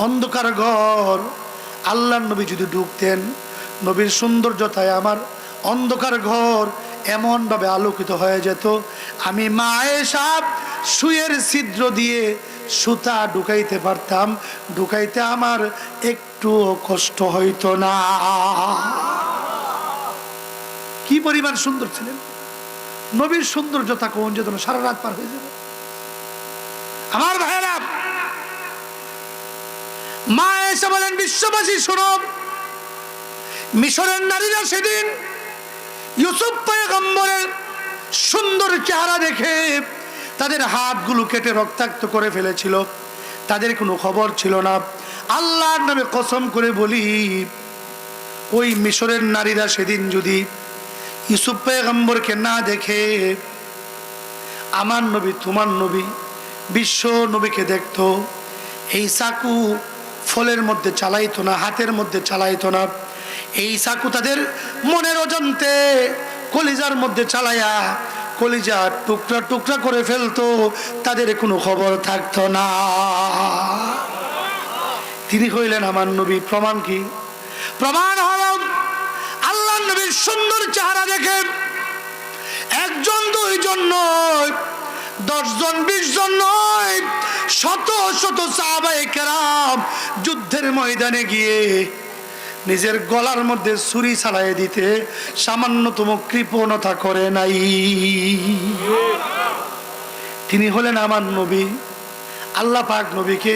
অন্ধকার ঘর। আল্লাহর নবী যদি ঢুকতেন, নবীর সৌন্দর্যতায় আমার অন্ধকার ঘর এমনভাবে আলোকিত হয়ে যেত, আমি মা আয়েশা সুয়ের ছিদ্র দিয়ে সুতা ঢুকাইতে পারতাম, ঢুকাইতে আমার একটুও কষ্ট হইতো না। কি পরিমাণ সুন্দর ছিলেন! নবীর সৌন্দর্যতা কোন যেত না, সারা রাত পার হয়ে যাবে। আমার ভাইয়েরা, মা এসে বলেন, বিশ্ববাসী শোনো, মিশরের নারীরা সেদিন ইউসুফ পয়গম্বরের সুন্দর চেহারা দেখে তাদের হাতগুলো কেটে রক্তাক্ত করে ফেলেছিল, তাদের কোনো খবর ছিল না। আল্লাহর নামে কসম করে বলি, ওই মিশরের নারীরা সেদিন যদি ইউসুফ পয়গম্বরকে না দেখে আমার নবী, তোমার নবী, বিশ্ব নবীকে দেখতো, এই চাকু ফলের মধ্যে চালাইতো না, হাতের মধ্যে চালাইতো না। এই চাকু তাদের মনের অজান্তে কলিজার মধ্যে চালাইয়া কলিজা টুকরা টুকরা করে ফেলতো, তাদের কোনো খবর থাকতো না। তিনি হইলেন আমার নবী। প্রমাণ কি? প্রমাণ হল আল্লাহ নবীর সুন্দর চেহারা দেখে একজন, দুইজন নয়, 10 জন, 20 জন নয়, শত শত সাহাবায়ে কেরাম যুদ্ধের ময়দানে গিয়ে নিজের গলার মধ্যে ছুরি চালাই দিতে সামান্যতম কৃপণতা করে নাই। তিনি হলেন আমার নবী। আল্লাহ পাক নবীকে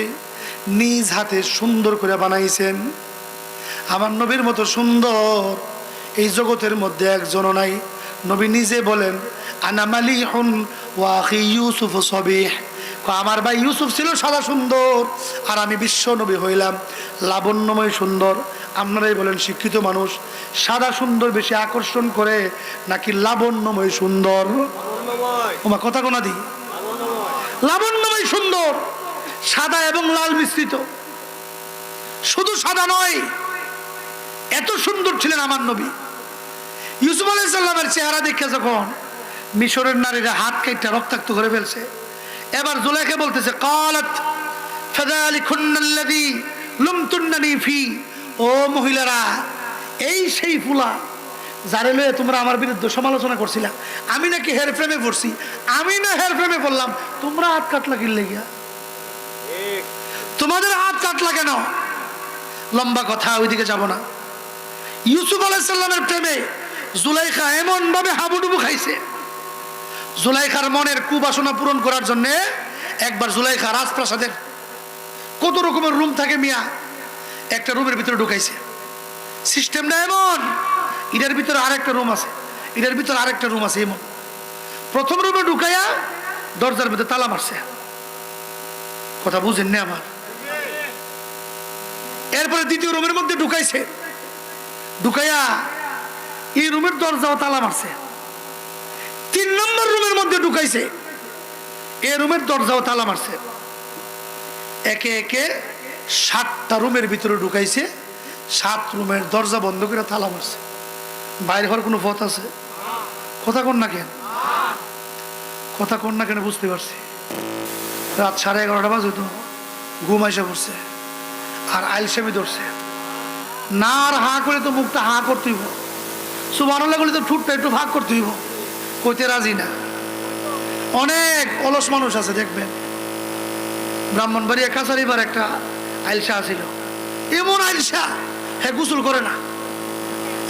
নিজ হাতে সুন্দর করে বানাইছেন। আমার নবীর মতো সুন্দর এই জগতের মধ্যে একজনও নাই। নবী নিজে বলেন, আনা মালিহুন ওয়া আখি ইউসুফ সবিহ, আমার ভাই ইউসুফ ছিল সাদা সুন্দর, আর আমি বিশ্ব নবী হইলাম লাবণ্যময় সুন্দর। আপনারাই বলেন, শিক্ষিত মানুষ সাদা সুন্দর বেশি আকর্ষণ করে নাকি লাবণ্যময় সুন্দর? ওমা কথা কোনা দি, লাবণ্যময় সুন্দর, সাদা এবং লাল মিশ্রিত। শুধু সাদা নয়, এত সুন্দর ছিলেন আমার নবী। ইউসুফ আলাইহিস সালামের চেহারা দেখে যখন মিশরের নারীরা হাত কেটে রক্তাক্ত করে ফেলছে, এবার জুলাইখা বলতেছে, ক্বালাত ফাযালিকুন্নাল্লাযী লুমতুন্নানি ফি, ও মহিলারা, এই সেই ফুলা যারে লয়ে তোমরা আমার বিরুদ্ধে সমালোচনা করছিলা, আমি নাকি হের প্রেমে পড়ছি। আমি না হের প্রেমে পড়লাম, তোমরা হাত কাটলা কিনলে গিয়া? তোমাদের হাত কাটলা কেন? লম্বা কথা, ওইদিকে যাব না। ইউসুফ আলাইহিস সালামের প্রেমে জুলাইখা এমন ভাবে হাবুডুবু খাইছে। জুলাইখার মনের কুবাসনা পূরণ করার জন্য একবার জুলাইখা রাজপ্রাসাদের কত রকমের রুম থাকে মিয়া, একটা রুমের ভিতরে ঢুকাইছে। সিস্টেমটা এমন, এটার ভিতরে আরেকটা রুম আছে, এটার ভিতরে আরেকটা রুম আছে, এমন। প্রথম রুমে ঢুকাইয়া দরজার ভিতরে তালা মারছে। কথা বুঝেন না আমার? এরপরে দ্বিতীয় রুমের মধ্যে ঢুকাইছে, ঢুকাইয়া এই রুমের দরজাও তালা মারছে। 3 নম্বর রুমের মধ্যে ঢুকাইছে, এই রুমের দরজাও তালা মারছে। একে একে 7টা রুমের ভিতরে ঢুকাইছে, 7 রুমের দরজা বন্ধ করে তালা মারছে। বাইরে হওয়ার কোনো পথ আছে? কথা কন না কেন? কথা কন না কেন? বুঝতে পারছি। রাত 11:30 বাজে, তো ঘুম আইসা পড়ছে, আর আইলসামি ধরছে না, আর হা করে তো মুখটা হা করতে হইব, সুবহানাল্লাহ বলে তো ঠুটটা একটু ভাগ করতে হইব, কইতে রাজি না। অনেক অলস মানুষ আছে দেখবেন। ব্রাহ্মণবাড়িয়া কাছারিবার একটা আইলসা আছিল, এমন আইলসা, হ্যাঁ গোসল করে না,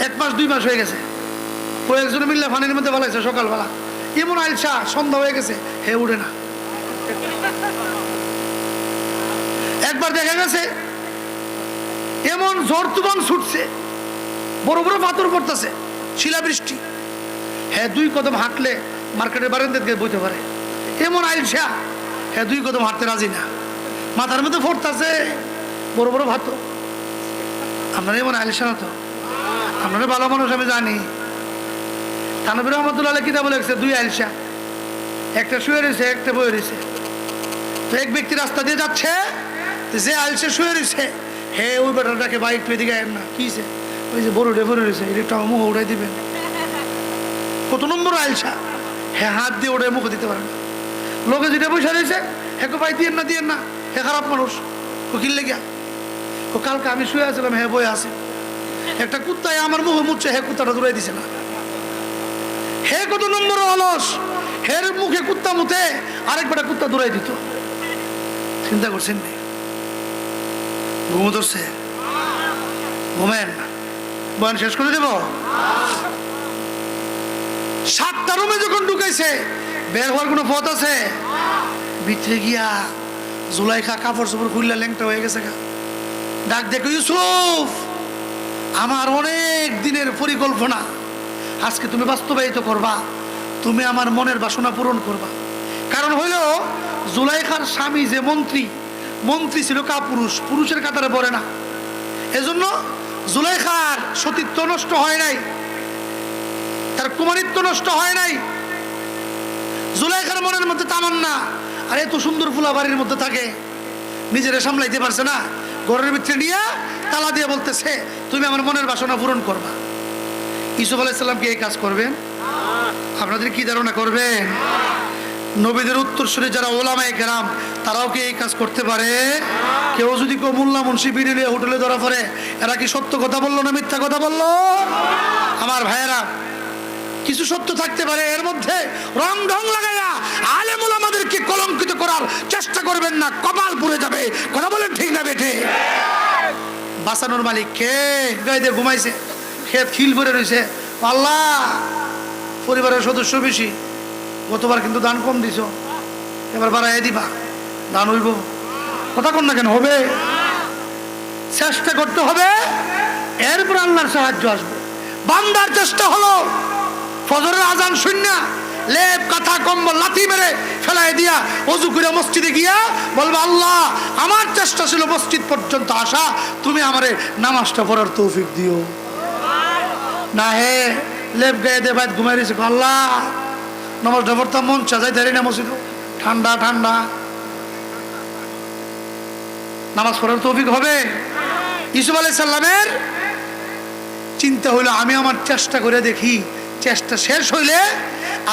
1 মাস 2 মাস হয়ে গেছে, কয়েকজনে মিললে পানির মধ্যে ভালাইছে সকালবেলা। এমন আইলসা, সন্ধ্যা হয়ে গেছে, হে উঠে না। একবার দেখা গেছে এমন ঝড় তুফান ছুটছে, বড় বড় পাথর পড়তেছে, শিলাবৃষ্টি, হ্যাঁ 2 কদম হাঁটলে মার্কেটের বারান্দাতে গিয়ে বইতে পারে। এমন আইলসা, হ্যাঁ 2 কদম হাঁটতে রাজি না, মাথার মধ্যে পড়তেছে বড় বড় ভাত। আপনারা এমন আইলসা না তো? আপনারা ভালো মানুষ, আমি জানি। তানভীর রহমতুল্লাহ কিতাব লেখছে 2 আইলসা, একটা শুয়ে রয়েছে, একটা বয়ে রয়েছে। তো এক ব্যক্তি রাস্তা দিয়ে যাচ্ছে, যে আইলসা শুয়ে রয়েছে, হে ওই বেটাটাকে বাইক পেয়ে দিকে না, কিছে ওই যে বড় ভরে রয়েছে, এটা একটু মুখ উঠাই দিবেন। কত নম্বর আইলসা, হ্যাঁ হাত দিয়ে ওটাই মুখে দিতে পারে না। লোকে যেটা বসে রয়েছে, হ্যাঁ ভাই দিয়েন না, হ্যাঁ খারাপ মানুষ, ও কিনলে গিয়া, ও কালকে আমি শুয়ে আসছিলাম, হ্যাঁ বয়ে আছে, একটা কুত্তায় আমার মুখে মুচ্ছে, হ্যাঁ কুত্তাটা দূরাই দিছে না। হে কত নম্বর অলস, হের মুখে কুত্তা মুতে, আরেকবারটা কুত্তা দূরাই দিত। চিন্তা করছেন? ঘুমো ধরছে, ঘুমেন, বয়ান শেষ করে দেব। 7টা রুমে যখন ঢুকাইছে, বের হওয়ার কোনো পথ আছে? ভিতরে গিয়া জুলাইখা কাপড় চোপড় খুললে ল্যাংটা হয়ে গেছে গা। ডাক দেখো, ইউসুফ, আমার অনেক দিনের পরিকল্পনা আজকে তুমি বাস্তবায়িত করবা, তুমি আমার মনের বাসনা পূরণ করবা। কারণ হইল জুলাইখার স্বামী যে মন্ত্রী ছিল কাপুরুষ, পুরুষের কাতারে পড়ে না। এজন্য জুলাইখার সতীত্ব নষ্ট হয় নাই, তার কুমারিত্ব নষ্ট হয় নাই। জুলাইখার মনের মধ্যে তামান্না, আর এত সুন্দর ফুলা বাড়ির মধ্যে থাকে, নিজেরা সামলাইতে পারছে না, ঘরের ভিতরে নিয়ে তালা দিয়ে বলতেছে তুমি আমার মনের বাসনা পূরণ করবা। ইউসুফ আলাইহিস সালাম কি এই কাজ করবেন? আপনাদের কি ধারণা করবেন? নবীদের উত্তরসূরি যারা ওলামায়ে কেরাম তারাও কি এই কাজ করতে পারে? কেউ যদি কেউ মোল্লা মুন্সি বিড়িলে হোটেলে ধরা পড়ে, এরা কি সত্য কথা বললো না মিথ্যা কথা বললো? আমার ভাইয়েরা, কিছু সত্য থাকতে পারে, এর মধ্যে রং ঢং লাগাইয়া আলেম ওলামাদেরকে কলঙ্কিত করার চেষ্টা করবেন না, কপাল পুড়ে যাবে। কথা বলেন ঠিক না বেঠে? বাঁচানোর মালিক কে? গায়ে দিয়ে ঘুমাইছে, খেত খিল ভরে রয়েছে, আল্লাহ পরিবারের সদস্য বেশি, গতবার কিন্তু দান কম দিছ, এবার বাড়াই দিবা, দান হইব। কথা কন না কেন? হবে, চেষ্টা করতে হবে, এরপর আল্লাহর সাহায্য আসবে। বান্দার চেষ্টা হলো ফজরের আজান শূন্য লেপ কাঁথা কম্বল লাথি মেরে ফেলাই দিয়া ওযু করে মসজিদে গিয়া বলবে, আল্লাহ আমার চেষ্টা ছিল মসজিদ পর্যন্ত আসা, তুমি আমারে নামাজটা পড়ার তৌফিক দিও না। হে লেপ গায়ে দে বাইত ঘুমাই রয়েছে, আল্লাহ নামাজটা পড়তাম, মন চা যাই দাঁড়িয়ে না মসজিদ, ঠান্ডা ঠান্ডা, নামাজ পড়ার তৌফিক হবে? ইউসুফ আলাইহিস সালামের চিন্তা হইলো আমি আমার চেষ্টা করে দেখি, চেষ্টা শেষ হইলে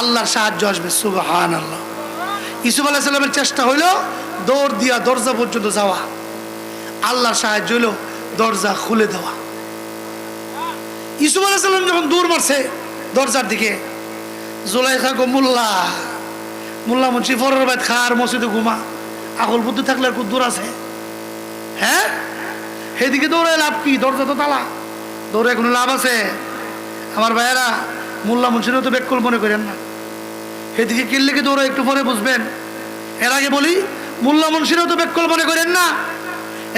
আল্লাহর সাহায্য আসবে। সুবহানাল্লাহ। ইউসুফ আলাইহিস সালামের চেষ্টা হইলো দৌড় দিয়া দরজা পর্যন্ত যাওয়া, আল্লাহর সাহায্য হইলো দরজা খুলে দেওয়া। ইউসুফ আলাইহিস সালাম যখন দৌড় মারছে দরজার দিকে, জুলাইখা গো মোল্লা মুন্সি ফরের বাইত খার মসজিদে ঘুমা, আকল বুদ্ধি থাকলে আর খুব দূর আছে? হ্যাঁ, সেদিকে দৌড়ে লাভ কি? দরজা তো তালা, দৌড়ে কোনো লাভ আছে? আমার ভাইয়েরা, মোল্লা মুন্সিরও তো বেকল মনে করেন না, সেদিকে কিনলে কি দৌড়ে একটু পরে বুঝবেন। এর আগে বলি, মোল্লা মুন্সিরও তো বেকল মনে করেন না,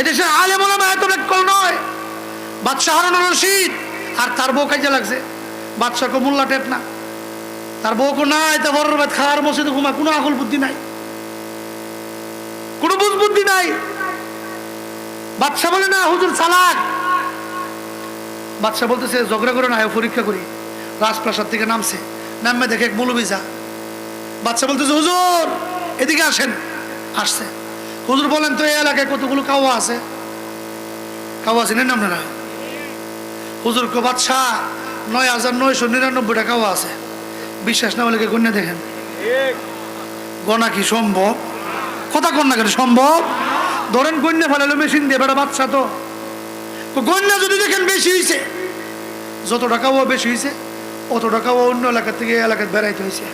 এদেশের আলেম ওলামা এত বেকল নয়। বাদশাহ হারুন আর রশিদ আর তার বউ কাজে লাগছে, বাদশাহকে মোল্লা টেপ না, তার বউকে নাই, তা বড় বাদ খাওয়ার মসজিদে ঘুমা, কোনো আকল বুদ্ধি নাই, কোনো বুঝ বুদ্ধি নাই। বাদশাহ বলে না হুজুর চালাক, বাদশাহ বলতেছে ঝগড়া করে না, পরীক্ষা করি। রাজপ্রাসাদ থেকে নামছে, নামে দেখে এক মৌলবী যা। বাদশাহ বলতেছে হুজুর এদিকে আসেন। আসছে, হুজুর বলেন তো এই এলাকায় কতগুলো কাওয়া আছে? কাওয়া চিনেন না আপনারা? হুজুর কো বাদশাহ ৯,৯৯৯টা কাওয়া আছে, বিশ্বাস না হলে গণ্যা দেখেন। গণা কি সম্ভব? কথা কন না কেন? সম্ভব? ধরেন গণ্যা ফেলালো মেশিন দিয়ে, বেটা বাচ্চা তো গণ্যা যদি দেখেন বেশি হয়েছে, যত টাকাও বেশি হয়েছে অত টাকাও অন্য এলাকা থেকে এলাকায় বেড়াইতে হয়েছে।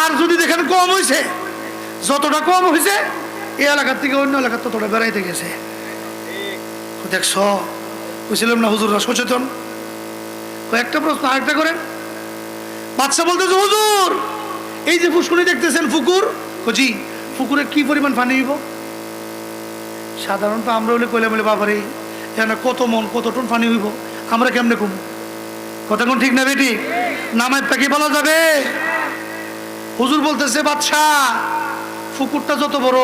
আর যদি দেখেন কম হয়েছে, যতটা কম হয়েছে এই এলাকার থেকে অন্য এলাকার ততটা বেড়াইতে গেছে। দেখছ, বুঝছিলাম না হুজুররা সচেতন। একটা প্রশ্ন আরেকটা করেন। বাদশা বলতেছে হুজুর এই যে পুষ্করণী দেখতেছেন পুকুর, জি পুকুরে কি পরিমাণ পানি হইব? সাধারণত আমরা হলে কইলে বলে বাবারে এখানে কত মন কত টন পানি হইব, আমরা কেমনে কম? কথা কোন ঠিক না বেটি? নামায় পাকি বলা যাবে? হুজুর বলতেছে বাদশাহ পুকুরটা যত বড়,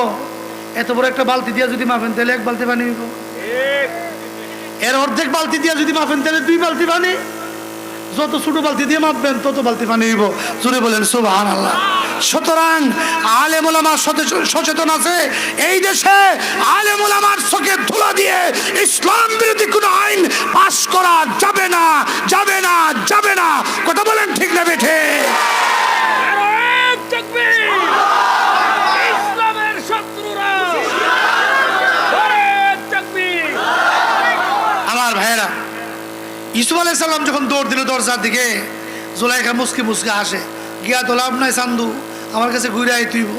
এত বড় একটা বালতি দিয়া যদি মাপেন তাহলে 1 বালতি পানি হইব, এর অর্ধেক বালতি দিয়া যদি মাপেন তাহলে 2 বালতি পানি, যত ছোট বালতি দিয়ে মাপবেন তত বালতি পানি হইব। জোরে বলেন সুবহানাল্লাহ। সুতরাং আলেম ওলামা সচেতন আছে। এই দেশে আলেম ওলামার চোখে ধুলা দিয়ে ইসলাম বিরোধী কোনো আইন পাস করা যাবে না, যাবে না, যাবে না। কথা বলেন ঠিক না বেঠে?
ইসলামের শত্রুরা
আমার ভাইয়েরা, ইউসুফ আলাইহিস সালাম যখন দৌড় দিল দরজার দিকে, জুলাইখা মুসকি মুসকি আসে, গিয়া তো লাভ নাই চান্দু, আমার কাছে ঘুরে আই তুইব।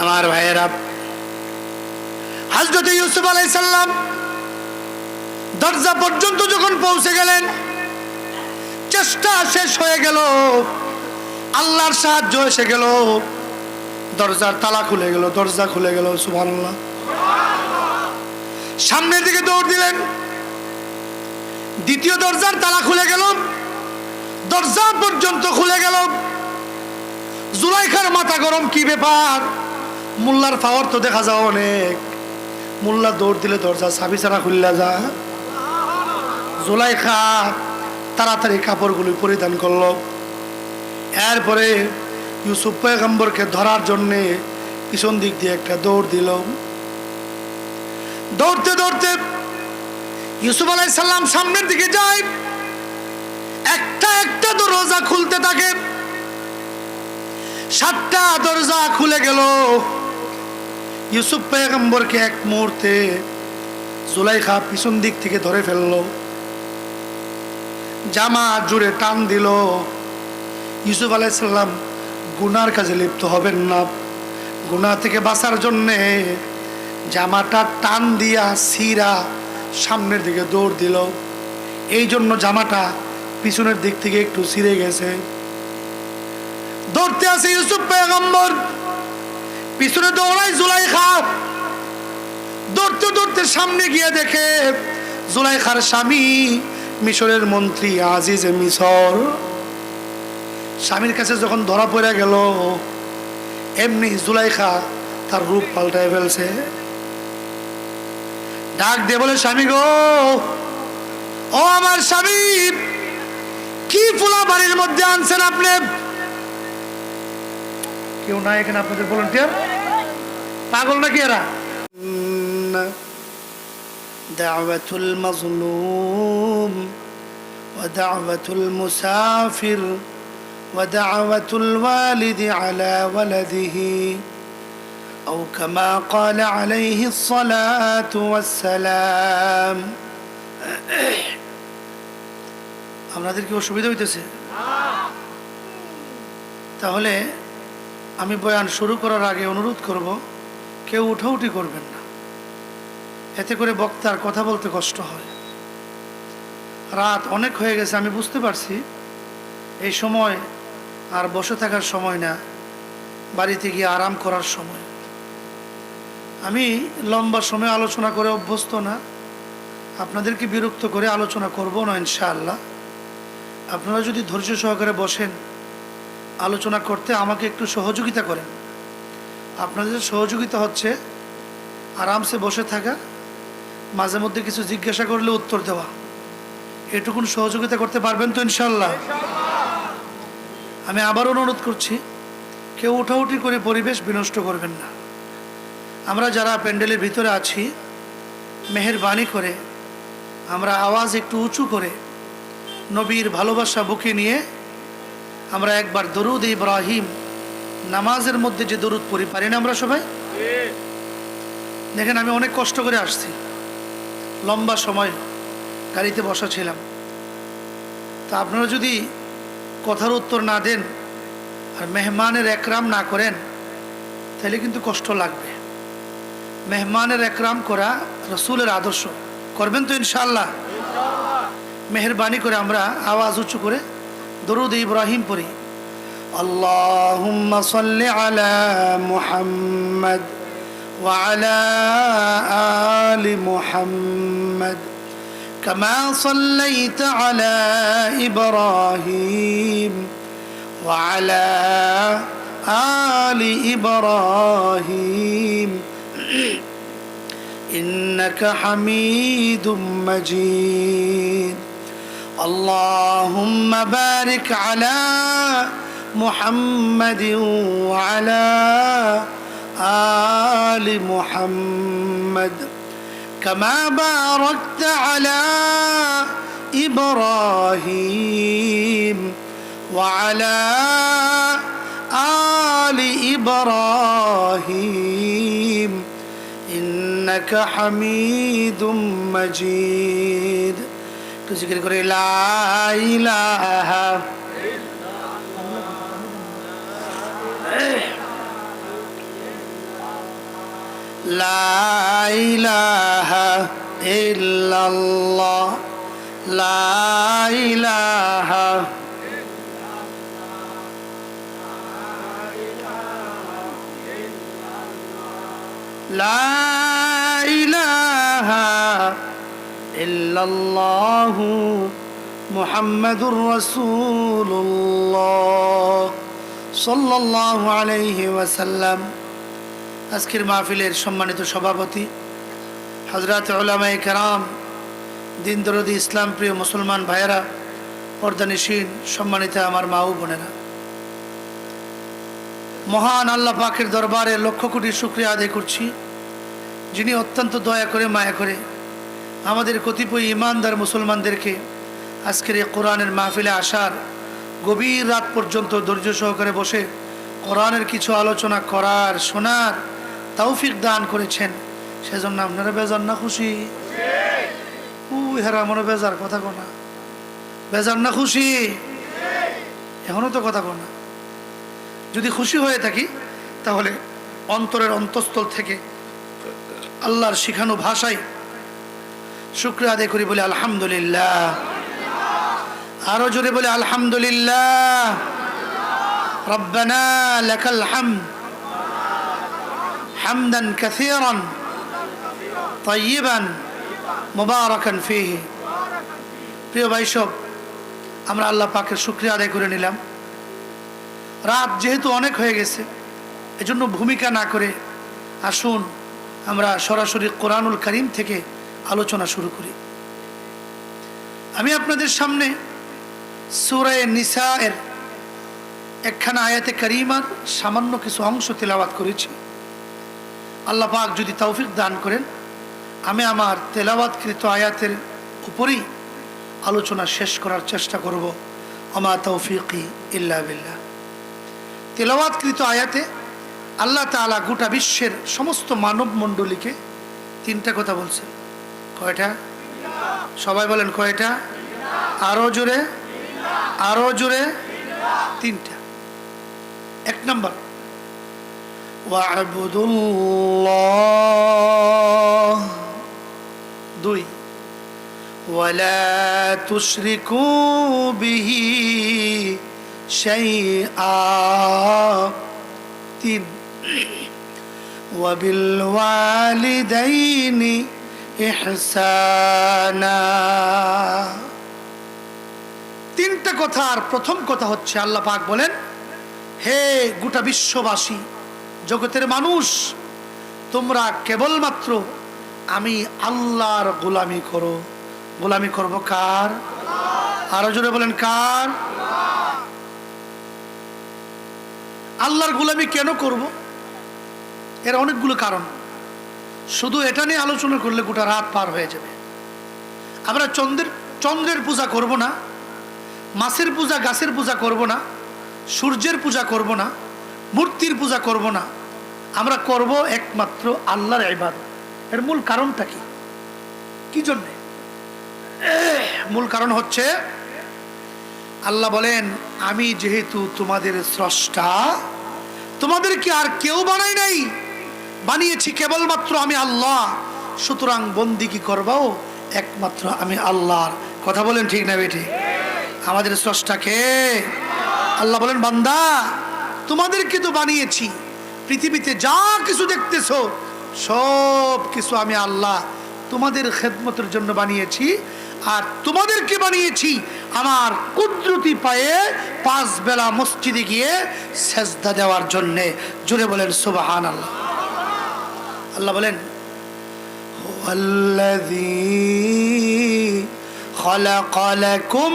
আমার ভাইয়েরা, হযরত ইউসুফ আলাইহিস সালাম দরজা পর্যন্ত যখন পৌঁছে গেলেন, চেষ্টা শেষ হয়ে গেল, আল্লাহর সাহায্য এসে গেল। দরজার তালা খুলে গেল, দরজা খুলে গেল। সুবহানাল্লাহ। সামনের দিকে দৌড় দিলেন, দ্বিতীয় দরজার তালা খুলে গেল, দরজা পর্যন্ত খুলে গেল। জুলাইখার মাথা গরম, কি ব্যাপার? মোল্লার পাওয়ার তো দেখা যাও অনেক। মোল্লা দৌড় দিলে দরজা চাবি ছাড়া খুললা যা। জুলাইখা তাড়াতাড়ি কাপড়গুলি পরিধান করলো। এরপরে ইউসুফ পয়গম্বরকে ধরার জন্যে পিছন দিক দিয়ে একটা দৌড় দিল। দৌড়তে দৌড়তে ইউসুফ আলাইহিস সালাম সামনের দিকে যায়, একটা একটা দরজা খুলতে থাকে। 7টা দরজা খুলে গেল। ইউসুফ পয়গম্বরকে এক মুহূর্তে জুলাইখা পিছন দিক থেকে ধরে ফেললো, জামা জুড়ে টান দিল। ইউসুফ আলাইহিস সালাম গুনার কাজে লিপ্ত হবেন না, গুনাহ থেকে বাঁচার জন্যে জামাটা টান দিয়া সিরা সামনের দিকে দৌড় দিল। এই জন্য জামাটা পিছনের দিক থেকে একটু ছিঁড়ে গেছে। দৌড়তে আছে ইউসুফ পয়গম্বর, পিছনে দৌড়ায় জুলাইখা। দৌড়তে দৌড়তে সামনে গিয়ে দেখে জুলাইখার স্বামী মিশরের মন্ত্রী আজিজ মিশর। স্বামীর কাছে যখন ধরা পড়ে গেল, এমনি জুলাইখা তার রূপ পাল্টায় ফেলছে। ডাক দিয়ে বলে, স্বামী গো, ও আমার স্বামী, কি ফুলা বাড়ির মধ্যে আনছেন আপনি? কেউ নাই এখানে আপনাদের ভলান্টিয়ার? পাগল নাকি এরা? দাওয়াতুল মাজলুম ওয়া দাওয়াতুল মুসাফির ওয়া দাওয়াতুল ওয়ালিদি আলা ওয়ালাদিহি আও কামা ক্বালা আলাইহিস সালাতু ওয়াস সালাম। আপনাদের কি অসুবিধা হইতেছে? তাহলে আমি বয়ান শুরু করার আগে অনুরোধ করব, কেউ উঠাউঠি করবেন না, এতে করে বক্তার কথা বলতে কষ্ট হয়। রাত অনেক হয়ে গেছে, আমি বুঝতে পারছি। এই সময় আর বসে থাকার সময় না, বাড়িতে গিয়ে আরাম করার সময়। আমি লম্বা সময় আলোচনা করে অভ্যস্ত না, আপনাদেরকে বিরক্ত করে আলোচনা করব না ইনশাআল্লাহ। আপনারা যদি ধৈর্য সহকারে বসেন আলোচনা করতে, আমাকে একটু সহযোগিতা করেন। আপনাদের সহযোগিতা হচ্ছে আরামসে বসে থাকা, মাঝে মধ্যে কিছু জিজ্ঞাসা করলে উত্তর দেওয়া। এটুকুন সহযোগিতা করতে পারবেন তো ইনশাআল্লাহ? আমি আবার অনুরোধ করছি, কেউ উঠাউঠি করে পরিবেশ বিনষ্ট করবেন না। আমরা যারা প্যান্ডেলের ভিতরে আছি, মেহেরবানি করে আমরা আওয়াজ একটু উঁচু করে নবীর ভালোবাসা বুকে নিয়ে আমরা একবার দরুদ ইব্রাহিম নামাজের মধ্যে যে দরুদ পড়ি, পারি না আমরা সবাই? দেখেন, আমি অনেক কষ্ট করে আসছি, লম্বা সময় গাড়িতে বসা ছিলাম। তা আপনারা যদি কথার উত্তর না দেন আর মেহমানের একরাম না করেন, তাহলে কিন্তু কষ্ট লাগবে। মেহমানের একরাম করা রসুলের আদর্শ। করবেন তো ইনশাআল্লাহ? মেহেরবানি করে আমরা আওয়াজ উঁচু করে দরুদ ইব্রাহিম পড়ি। আল্লাহুম্মা সাল্লি আলা মুহাম্মদ ওয়া আলা আলি মুহাম্মদ কামা সাল্লাইতা আলা ইব্রাহিম ওয়া আলা আলি ইব্রাহিম ইন্নাকা হামিদুম মাজিদ। اللهم بارك على محمد وعلى آل محمد كما باركت على إبراهيم وعلى آل إبراهيم إنك حميد مجيد। তো জিকির করে লা ইলাহা লা ইলাহা ইল্লাল্লাহ লা ইলাহা লা ইলাহা ইল্লাল্লাহু মুহাম্মাদুর রাসূলুল্লাহ সাল্লাল্লাহু আলাইহি ওয়াসাল্লাম। আজকের মাহফিলের সম্মানিত সভাপতি হযরত উলামায়ে কেরাম, দিন দরদি ইসলাম প্রিয় মুসলমান ভাইয়েরা, পর্দানিশীন সম্মানিত আমার মা ও বোনেরা, মহান আল্লাহ পাকের দরবারে লক্ষ কোটি শুকরিয়া আদায় করছি, যিনি অত্যন্ত দয়া করে মায়া করে আমাদের কতিপয় ইমানদার মুসলমানদেরকে আজকের এই কোরআনের মাহফিলে আসার, গভীর রাত পর্যন্ত ধৈর্য সহকারে বসে কোরআনের কিছু আলোচনা করার, শোনার তৌফিক দান করেছেন। সেজন্য আপনারা বেজার না খুশি? হেরা মনে বেজার কথা কোনা, বেজার না খুশি? এখনো তো কথা কোনা। যদি খুশি হয়ে থাকি তাহলে অন্তরের অন্তঃস্থল থেকে আল্লাহর শিখানো ভাষায় শুকরিয়া আদায় করি, বলে আলহামদুলিল্লাহ। আরো জোরে বলে আলহামদুলিল্লাহ। রব্বানা লাকাল হামদ হামদান কাসীরান তাইয়িবান মুবারাকান ফীহি। প্রিয় ভাই সব, আমরা আল্লাহ পাকের শুকরিয়া আদায় করে নিলাম। রাত যেহেতু অনেক হয়ে গেছে, এজন্য ভূমিকা না করে আসুন আমরা সরাসরি কোরআনুল কারীম থেকে আলোচনা শুরু করি। আমি আপনাদের সামনে সূরা নিসা এর একখানা আয়াতে কারিমার সামান্য কিছু অংশ তেলাওয়াত করেছি। আল্লাহ পাক যদি তৌফিক দান করেন, আমি আমার তেলাওয়াতকৃত আয়াতের উপরেই আলোচনা শেষ করার চেষ্টা করব। ওমা তৌফিকি ইল্লা বিল্লাহ। তেলাওয়াতকৃত আয়াতে আল্লাহ তাআলা গোটা বিশ্বের সমস্ত মানব মণ্ডলীকে তিনটা কথা বলছেন। কয়টা? সবাই বলেন কয়টা? আরো জোরে, আরো জোরে। তিনটা। এক নম্বর, ওয়া'বুদুল্লাহ। দুই, ওয়ালা তুশরিকু বিহি শাইআ। তিন, ওয়াবিল ওয়ালিদাইনি ইহসানা। তিনটা কথার প্রথম কথা হচ্ছে আল্লাহ পাক বলেন, হে গোটা বিশ্ববাসী, জগতের মানুষ, তোমরা কেবলমাত্র আমি আল্লাহর গোলামি করো। গোলামি করব কার? আরো জোরে বলেন কার? আল্লাহর গোলামি কেন করব? এর অনেকগুলো কারণ। শুধু এটা নিয়ে আলোচনা করলে গোটা রাত পার হয়ে যাবে। আমরা চন্দ্রের পূজা করব না, মাছের পূজা, গাছের পূজা করব না, সূর্যের পূজা করব না, মূর্তির পূজা করব না। আমরা করব একমাত্র আল্লাহর ইবাদত। এর মূল কারণটা কি? কি জন্য? মূল কারণ হচ্ছে আল্লাহ বলেন, আমি যেহেতু তোমাদের স্রষ্টা, তোমাদেরকে আর কেউ বানাই নাই, বানিয়েছি কেবলমাত্র আমি আল্লাহ। সুতরাং বন্দিগি করবাও একমাত্র আমি আল্লাহর। কথা বলেন ঠিক না বেঠিক? আমাদের স্রষ্টাকে আল্লাহ বলেন, বান্দা তোমাদেরকে তো বানিয়েছি, পৃথিবীতে যা কিছু দেখতেছো সব কিছু আমি আল্লাহ তোমাদের খেদমতের জন্য বানিয়েছি। আর তোমাদেরকে বানিয়েছি আমার কুদরতি পায়ে 5 বেলা মসজিদে গিয়ে সেজদা দেওয়ার জন্যে। জুড়ে বলেন সুবহানাল্লাহ। আল্লাহ বলেন, হুয়াল্লাযী খালাকা লাকুম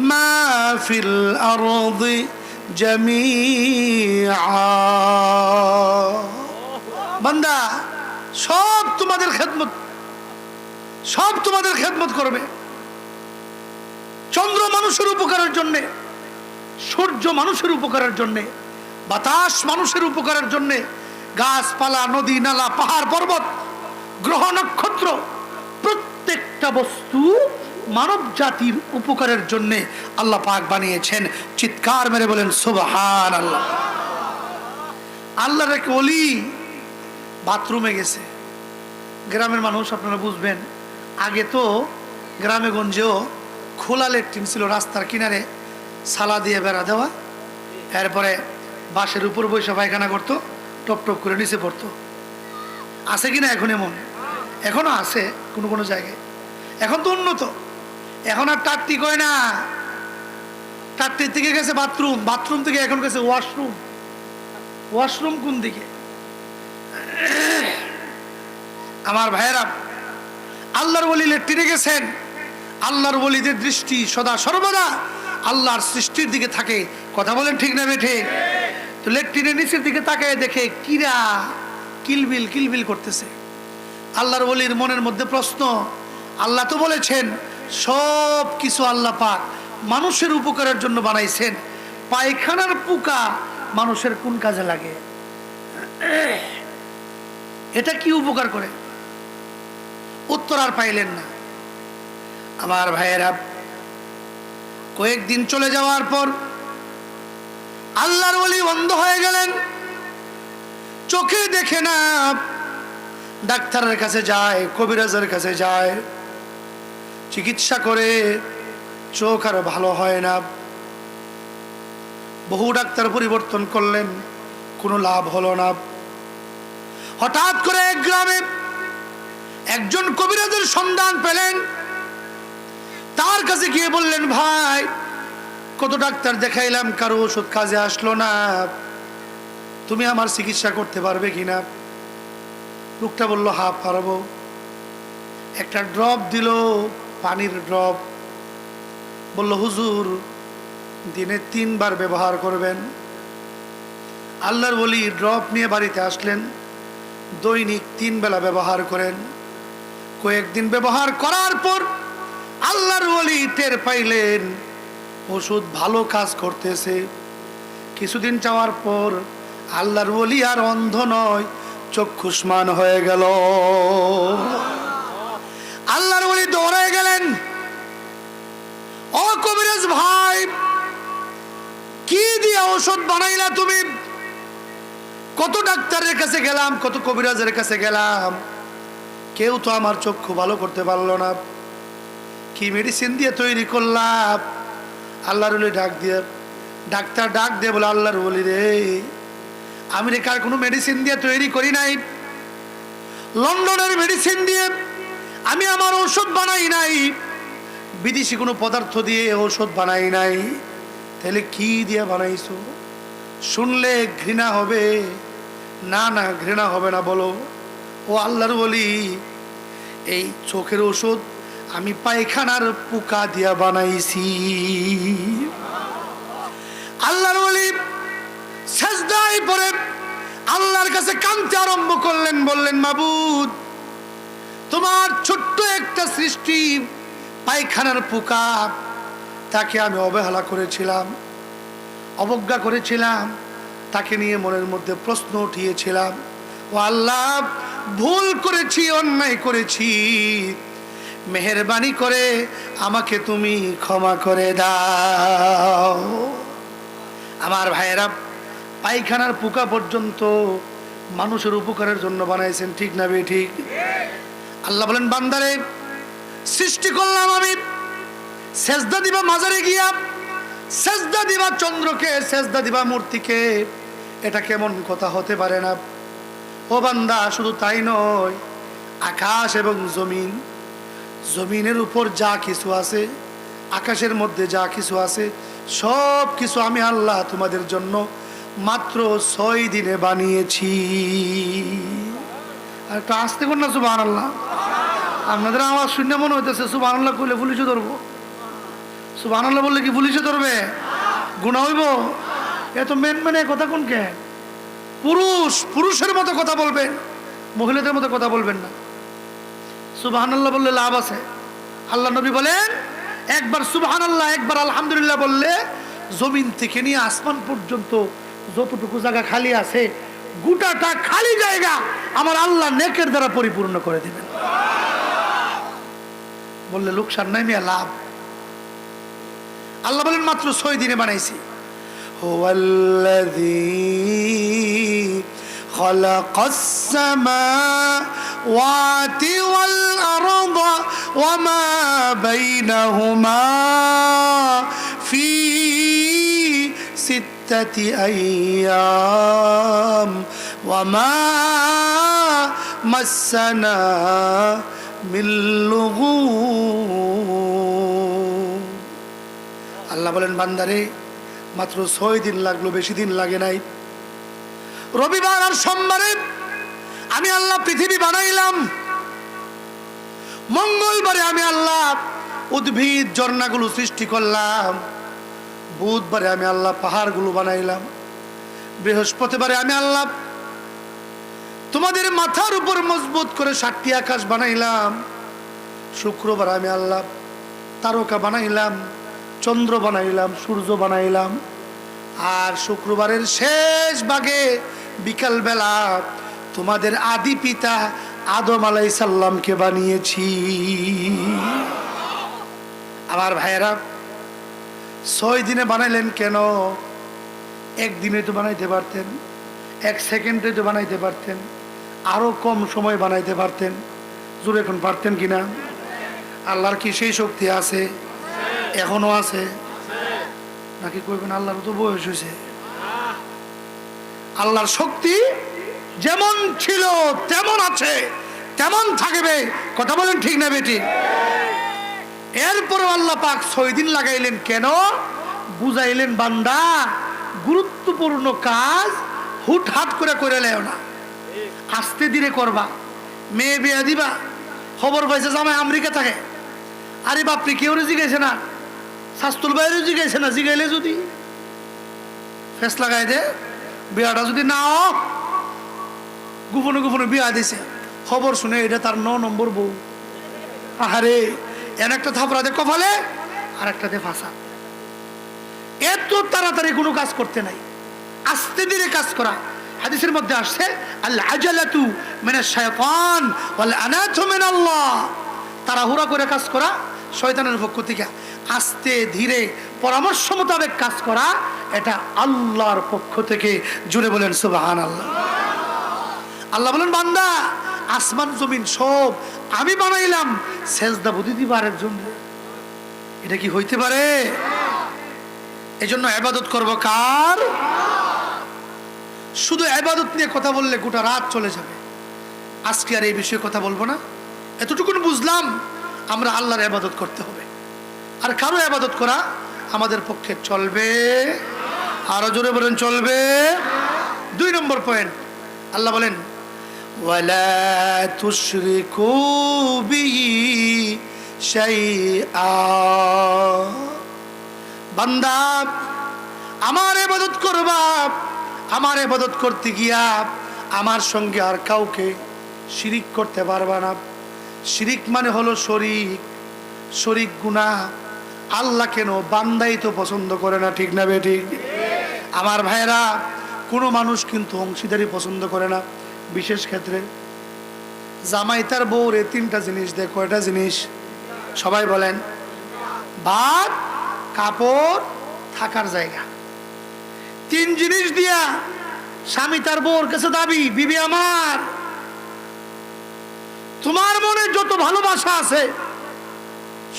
মা ফিল আরদি জামিআ। বান্দা, সব তোমাদের খেদমত, সব তোমাদের খেদমত করবে। চন্দ্র মানুষের উপকারের জন্যে, সূর্য মানুষের উপকারের জন্যে, বাতাস মানুষের উপকারের জন্যে, গাছপালা, নদী নালা, পাহাড় পর্বত, গ্রহ নক্ষত্র, প্রত্যেকটা বস্তু মানব জাতির উপকারের জন্যে আল্লাহ পাক বানিয়েছেন। চিৎকার মেরে বলেন সুবহানাল্লাহ। আল্লাহর এক ওলি বাথরুমে গেছে। গ্রামের মানুষ আপনারা বুঝবেন, আগে তো গ্রামে গঞ্জেও খোলা লেট্রিন ছিল, রাস্তার কিনারে সালা দিয়ে বেড়া দেওয়া, এরপরে বাঁশের উপর বসে পায়খানা করতো, টপ টপ করে নিচে পড়তো। আছে কিনা এখন এমন? এখনো আছে কোনো কোনো জায়গায়। এখন তো উন্নত, এখন আর টাট্টি কয় না, টাট্টির থেকে গেছে বাথরুম, বাথরুম থেকে এখন গেছে ওয়াশরুম। ওয়াশরুম কোন দিকে? আমার ভাইয়েরা, আল্লাহর ওলি লেট্রিনে গেছেন, আল্লাহর ওলিদের দৃষ্টি সদা সর্বদা আল্লাহর সৃষ্টির দিকে থাকে। কথা বলেন ঠিক না বেঠে? তো লেট্রিনের নিচের দিকে তাকায় দেখে কিরা কিলবিল কিলবিল করতেছে। আল্লাহর ওলির মনের মধ্যে প্রশ্ন, আল্লাহ তো বলেছেন সব কিছু আল্লাহ পাক মানুষের উপকারের জন্য বানাইছেন, পায়খানার পোকা মানুষের কোন কাজে লাগে? এটা কি উপকার করে? উত্তর আর পাইলেন না। আমার ভাইয়েরা, কয়েকদিন চলে যাওয়ার পর আল্লাহর ওলি অন্ধ হয়ে গেলেন, চোখে দেখে না। ডাক্তারের কাছে যায়, কবিরাজের কাছে যায়, চিকিৎসা করে, চোখ আর ভালো হয় না। বহু ডাক্তার পরিবর্তন করলেন, কোনো লাভ হলো না। হঠাৎ করে এক গ্রামে একজন কবিরাজের সন্ধান পেলেন। তার কাছে গিয়ে বললেন, ভাই কত ডাক্তার দেখাইলাম, কারো ওষুধ কাজে আসলো না, তুমি আমার চিকিৎসা করতে পারবে কিনা? লোকটা বলল, হ্যাঁ পারবো। একটা ড্রপ দিল, পানির ড্রপ। বলল, হুজুর দিনে 3 বার ব্যবহার করবেন। আল্লাহর ওলি ড্রপ নিয়ে বাড়িতে আসলেন, দৈনিক 3 বেলা ব্যবহার করেন। কয়েকদিন ব্যবহার করার পর আল্লাহর ওলি টের পাইলেন ওষুধ ভালো কাজ করতেছে। কিছুদিন যাওয়ার পর আল্লাহর ওলি আর অন্ধ নয়, চক্ষুষ্মান হয়ে গেল। আল্লাহর ওলি দৌড়ে গেলেন, ও কবিরাজ ভাই, কি দিয়ে ওষুধ বানাইলা তুমি? কত ডাক্তারের কাছে গেলাম, কত কবিরাজের কাছে গেলাম, কেউ তো আমার চক্ষু ভালো করতে পারলো না। কি মেডিসিন দিয়ে তৈরি করলাম? আল্লাহর ওলি ডাক্তার ডাক দিয়ে বলে, আল্লাহর ওলি রে, আমি রে কার কোনো মেডিসিন দিয়ে তৈরি করি নাই, লন্ডনের মেডিসিন দিয়ে আমি আমার ঔষধ বানাই নাই, বিদেশি কোনো পদার্থ দিয়ে ঔষধ বানাই নাই। তাহলে কি দিয়ে বানাইছো? শুনলে ঘৃণা হবে? না না, ঘৃণা হবে না, বলো। ও আল্লাহর ওলি, এই চোখের ওষুধ আমি পায়খানার পোকা দিয়া বানাইছি। আল্লাহর ওলি সেজদায় পড়ে আল্লাহর কাছে কাঁদতে আরম্ভ করলেন, বললেন, মাবুদ, তোমার ছোট্ট একটা সৃষ্টি পায়খানার পোকা, তাকে আমি অবহেলা করেছিলাম, অবজ্ঞা করেছিলাম, তাকে নিয়ে মনের মধ্যে প্রশ্ন উঠিয়েছিলাম। ও আল্লাহ, ভুল করেছি, অন্যায় করেছি, মেহেরবানি করে আমাকে তুমি ক্ষমা করে দাও। আমার ভাইয়েরা, পায়খানার পোকা পর্যন্ত মানুষের উপকারের জন্য বানাইছেন, ঠিক না বে ঠিক? আল্লাহ বলেন, বান্দারে সৃষ্টি করলাম আমি, সেজদা দিবা মাজারে গিয়া, সেজদা দিবা চন্দ্রকে, সেজদা দিবা মূর্তিকে, এটা কেমন কথা হতে পারে না? ও বান্দা, শুধু তাই নয়, আকাশ এবং জমিন, জমিনের উপর যা কিছু আছে, আকাশের মধ্যে যা কিছু আছে, সব কিছু আমি আল্লাহ তোমাদের জন্য মাত্র 6 দিনে বানিয়েছি। আর একটু আসতে কর না সুবহানাল্লাহ। আপনাদের আওয়াজ শুনে মনে হইতেছে সুবহানাল্লাহ কইলে পুলিশে ধরবো। সুবহানাল্লাহ বললে কি পুলিশে ধরবে? গুনাহ হইব? এত মেন কথা কোন কে? পুরুষের মতো কথা বলবেন, মহিলাদের মতো কথা বলবেন না। সুবহানাল্লাহ বললে লাভ আছে। আল্লাহ নবী বলেন, একবার সুবহানাল্লাহ, একবার আলহামদুলিল্লাহ বললে জমিন থেকে নিয়ে আসমান পর্যন্ত যতটুকু জায়গা খালি আছে, গোটাটা খালি জায়গা আমার আল্লাহ নেকের দ্বারা পরিপূর্ণ করে দিবেন। বললে লোকসান নাই মিয়া, লাভ। আল্লাহ বলেন মাত্র 6 দিনে বানাইছি। হুয়াল্লাযী খালাকাস সামাওয়াতি ওয়াল আরদা ওয়া মা বাইনাহুমা ফি 6 আইয়াম ওয়া মা মাসানা মিন লুগুব। আল্লাহ বলেন বান্দারে মাত্র 6 দিন লাগলো, বেশি দিন লাগে নাই। রবিবার আর সোমবারে আমি আল্লাহ পৃথিবী বানাইলাম, মঙ্গলবারে আমি আল্লাহ উদ্ভিদ ঝর্ণাগুলো সৃষ্টি করলাম, বুধবারে আমি আল্লাহ পাহাড়গুলো বানাইলাম, বৃহস্পতিবারে আমি আল্লাহ তোমাদের মাথার উপর মজবুত করে 7টি আকাশ বানাইলাম, শুক্রবার আমি আল্লাহ তারকা বানাইলাম, চন্দ্র বানাইলাম, সূর্য বানাইলাম, আর শুক্রবারের শেষ ভাগে বিকাল বেলা তোমাদের আদি পিতা আদম আলাইহিস সালামকে বানিয়েছি। আমার ভাইয়েরা 6 দিনে বানাইলেন কেন? একদিনে তো বানাইতে পারতেন, 1 সেকেন্ডে তো বানাইতে পারতেন, আরো কম সময় বানাইতে পারতেন। জোরে এখন পারতেন কিনা? আল্লাহর কি সেই শক্তি আছে? এখনো আছে নাকি কইবেন আল্লাহর তো বয়স হয়েছে? আল্লাহর শক্তি যেমন ছিল তেমন আছে, তেমন থাকবে। কথা বলেন ঠিক না বেটি? এরপরে আল্লাহ পাক 6 দিন লাগাইলেন কেন? বুঝাইলেন বান্দা গুরুত্বপূর্ণ কাজ হুটহাট করে লেও না, আস্তে ধীরে করবা। মেয়ে বিয়া দিবা, খবর পাইছে জামাই আমেরিকা থাকে, আরে বাপরে কেউ জিগাইছে না, শাস্তুল বাইরে জিগাইছে না, জিগাইলে যদি ফেস লাগাই দে, বিয়াটা যদি না গোপনে গোপনে বিয়া দিছে, খবর শুনে এটা তার 9 নম্বর বউ। আহারে এন একটা থাপড়া দে কপালে, আর একটা দে ফাঁসা। এত তাড়াতাড়ি কোনো কাজ করতে নাই, আস্তে ধীরে কাজ করা। হাদিসের মধ্যে আসছে আল আজালাতু মিনাশ শাইতান ওয়াল আনাতু মিনাল্লাহ। তাড়াহুড়া করে কাজ করা শয়তানের পক্ষ থেকে, আস্তে ধীরে পরামর্শ মোতাবেক কাজ করা এটা আল্লাহর পক্ষ থেকে। জুড়ে বলেন সুবহানাল্লাহ। আল্লাহ বলেন বান্দা আসমান জমিন সব আমি বানাইলাম, সেজদা বুদ্ধি দিবা আরেকজন। এটা কি হইতে পারে? এজন্য ইবাদত করব কার? শুধু ইবাদত নিয়ে কথা বললে গোটা রাত চলে যাবে। আজকে আর এই বিষয়ে কথা বলবো না। এতটুকুন বুঝলাম আমরা আল্লাহর ইবাদত করতে হবে, আর কারো ইবাদত করা আমাদের পক্ষে চলবে। আরো জোরে বলেন চলবে। 2 নম্বর পয়েন্ট, আল্লাহ বলেন ওয়ালা তুশরিকু বিহি শাইআ। বান্দা আমার ইবাদত করবা, আমার ইবাদত করতে গিয়া আমার সঙ্গে আর কাউকে শিরিক করতে পারবা না। শিরিক মানে হলো শরীক, শরীক গুনাহ। আল্লাহ কেন, বান্দাই তো পছন্দ করে না, ঠিক না বেঠিক? আমার ভাইরা কোনো মানুষ কিন্তু অংশীদারি পছন্দ করে না। বিশেষ ক্ষেত্রে জামাই তার বউরে 3টা জিনিস দেয়। কয়টা জিনিস? সবাই বলেন। ভাত, কাপড়, থাকার জায়গা। 3 জিনিস দিয়া স্বামী তার বউর কাছে দাবি, বিবি আমার তোমার মনে যত ভালোবাসা আছে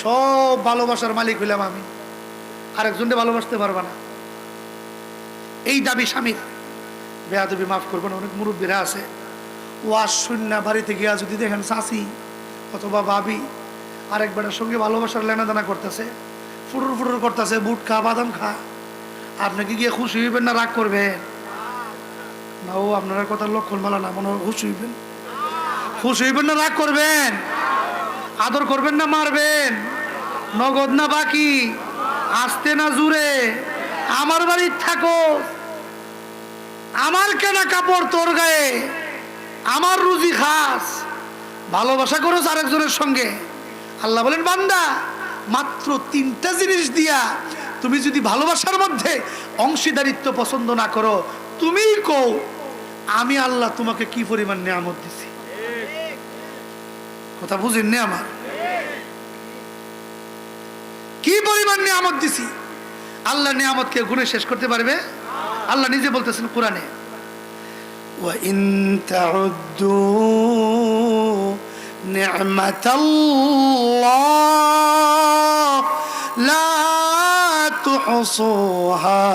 সব ভালোবাসার মালিক হইলাম আমি, আরেকজনকে ভালোবাসতে পারবা না। এই দাবি স্বামীর। বেয়াদবি মাফ করবেন, অনেক মুরব্বীরা আছে ওয়াজ শুননা বাড়িতে গিয়া যদি দেখেন চাচি অথবা ভাবি আরেক বেটার সঙ্গে ভালোবাসার লেনাদেনা করতেছে, ফুটুর ফুটুর করতেছে, বুট খা বাদাম খা, আপনি কি গিয়ে খুশি হইবেন না রাগ করবেন? না, ও আপনার কথার লক্ষণ ভালো না, মনে হয় খুশি হইবেন। খুশি হইবেন না রাগ করবেন? আদর করবেন না মারবেন? নগদ না বাকি? আসতে না জুড়ে? আমার বাড়ির থাকো, আমার কেনা কাপড় তোর গায়ে, আমার রুজি খাস, ভালোবাসা করো আরেকজনের সঙ্গে। আল্লাহ বলেন বান্দা মাত্র 3টা জিনিস দিয়া তুমি যদি ভালোবাসার মধ্যে অংশীদারিত্ব পছন্দ না করো, তুমিই কও আমি আল্লাহ তোমাকে কি পরিমাণ নিয়ামত দিছি। কথা বুঝেন না? আমার কি পরিমাণ নিয়ামত দিছি। আল্লাহ নিয়ামতকে গুণে শেষ করতে পারবে? আল্লাহ নিজে বলতেছেন কোরআনে, ওয়া ইন তাউদ্দু নি'মাতাল্লাহ লা তুহসুহা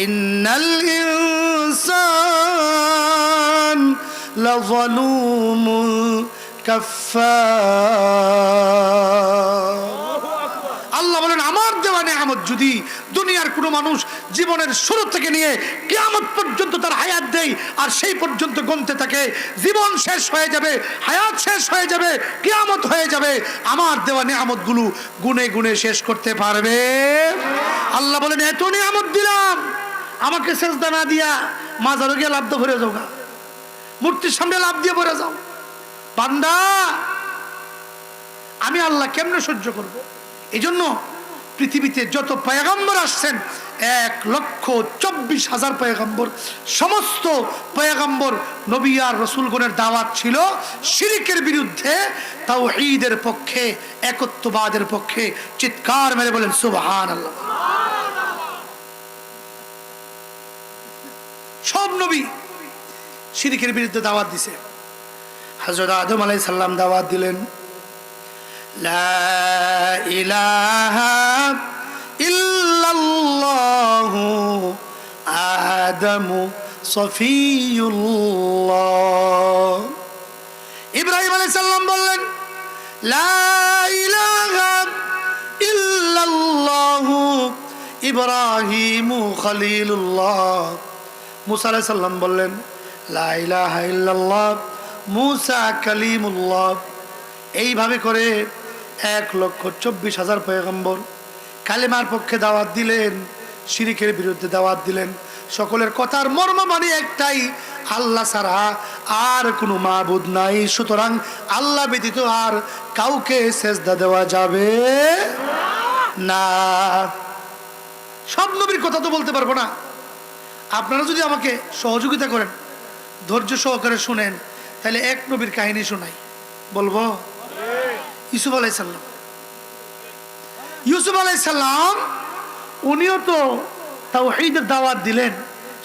ইন্নাল ইনসান লাযালুমুল কাফফার। আল্লাহ বলেন আমার দেওয়া নেয়ামত যদি দুনিয়ার কোনো মানুষ জীবনের শুরু থেকে নিয়ে কিয়ামত পর্যন্ত তার হায়াত দেয় আর সেই পর্যন্ত গুনতে থাকে, জীবন শেষ হয়ে যাবে, হায়াত শেষ হয়ে যাবে, কিয়ামত হয়ে যাবে, আমার দেওয়া নেয়ামতগুলো গুনে গুনে শেষ করতে পারবে। আল্লাহ বলেন এত নেয়ামত দিলাম, আমাকে সেজদা না দিয়া মাজারে গিয়ে লাভ দিয়ে ভরে যাও গা, মূর্তির সামনে লাভ দিয়ে ভরে যাও। বান্দা আমি আল্লাহ কেমনে সহ্য করব? এই জন্য পৃথিবীতে যত পয়গম্বর আসছেন 1,24,000 পয়গম্বর, সমস্ত পয়গম্বর নবী আর রাসূলগণের দাওয়াত ছিল শিরকের বিরুদ্ধে, তাওহীদের পক্ষে, একত্ববাদের পক্ষে। চিৎকার মেরে বলেন সুবহানাল্লাহ। সব নবী শিরকের বিরুদ্ধে দাওয়াত দিছে। হযরত আদম আলাইহিস সালাম দাওয়াত দিলেন লা ইলাহা ইল্লাল্লাহু আদমু সফিয়ুল্লাহ। ইব্রাহিম আলাইহিস সালাম বললেন লা ইলাহা ইল্লাল্লাহু ইব্রাহিমু খলিলুল্লাহ। মুসা আলাইহিস সালাম বললেন লা ইলাহা ইল্লাল্লাহ মুসা কালিমুল্লাহ। এইভাবে করে 1,24,000 পয়গম্বর কালেমার পক্ষে দাওয়াত দিলেন, শিরকের বিরুদ্ধে দাওয়াত দিলেন। সকলের কথার মর্ম মানে একটাই, আল্লাহ ছাড়া আর কোনো মাবুদ নাই, সুতরাং আল্লাহ ব্যতীত আর কাউকে সেজদা দেওয়া যাবে না। সব নবীর কথা তো বলতে পারবো না। আপনারা যদি আমাকে সহযোগিতা করেন, ধৈর্য সহকারে শুনেন, তাহলে এক নবীর কাহিনী শোনাই। বলবো ইউসুফ আলাইহিস সালাম। ইউসুফ আলাইহিস সালাম উনিও তো তাওহীদের দাওয়াত দিলেন,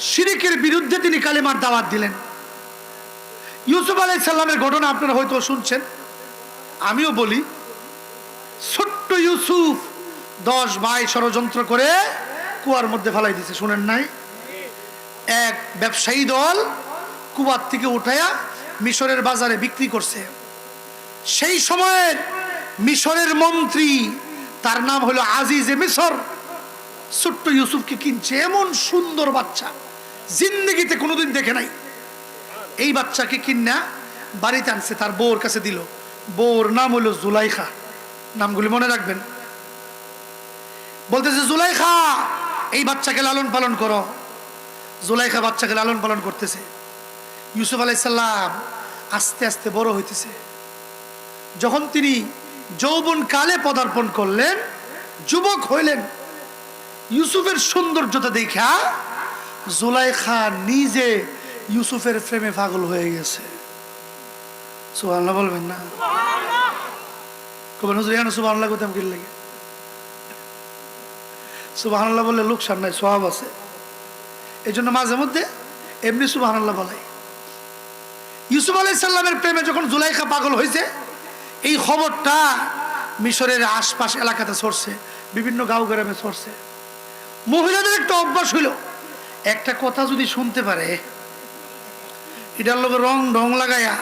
শিরকের বিরুদ্ধে তিনি কালেমার দাওয়াত দিলেন। ইউসুফ আলাইহিস সালামের ঘটনা আপনারা হয়তো শুনছেন, আমিও বলি। ছোট্ট ইউসুফ 10 ভাই ষড়যন্ত্র করে কুয়ার মধ্যে ফেলাই দিয়েছে, শুনেন নাই? এক ব্যবসায়ী দল কুয়ার থেকে উঠায়া মিশরের বাজারে বিক্রি করছে। সেই সময়ের মিশরের মন্ত্রী, তার নাম হলো আজিজে মিশর, ছোট্ট ইউসুফকে কিনছে। এমন সুন্দর বাচ্চা জিন্দেগিতে কোনোদিন দেখে নাই। এই বাচ্চাকে কিনা বাড়িতে আনছে, তার বউর কাছে দিল। বউর নাম হলো জুলাইখা। নামগুলি মনে রাখবেন। বলতেছে জুলাইখা এই বাচ্চাকে লালন পালন করো। জুলাইখা বাচ্চাকে লালন পালন করতেছে। ইউসুফ আলাইহিস সালাম আস্তে আস্তে বড় হইতেছে। যখন তিনি যৌবন কালে পদার্পণ করলেন, যুবক হইলেন, ইউসুফের সৌন্দর্যতা দেখা জুলাইখা নিজে ইউসুফের প্রেমে পাগল হয়ে গেছে। সুবহানাল্লাহ বলবেন না? কবেন হুজুর এখানে সুবহানাল্লাহ কইতাম কি লাগে? সুবহানাল্লাহ বললে লোকসান নাই, সওয়াব আছে। এই জন্য মাঝে মধ্যে এমনি সুবহানাল্লাহ বলাই। ইউসুফ আলাইহিস সালামের প্রেমে যখন জুলাইখা পাগল হয়েছে, এই খবরটা মিশরের আশপাশ এলাকাতে ছড়ছে, বিভিন্ন গাঁও গ্রামে ছড়ছে। মহিলাদের একটা অভ্যাস হইল, একটা কথা যদি শুনতে পারে, এটার লোক রং ঢং লাগাইয়া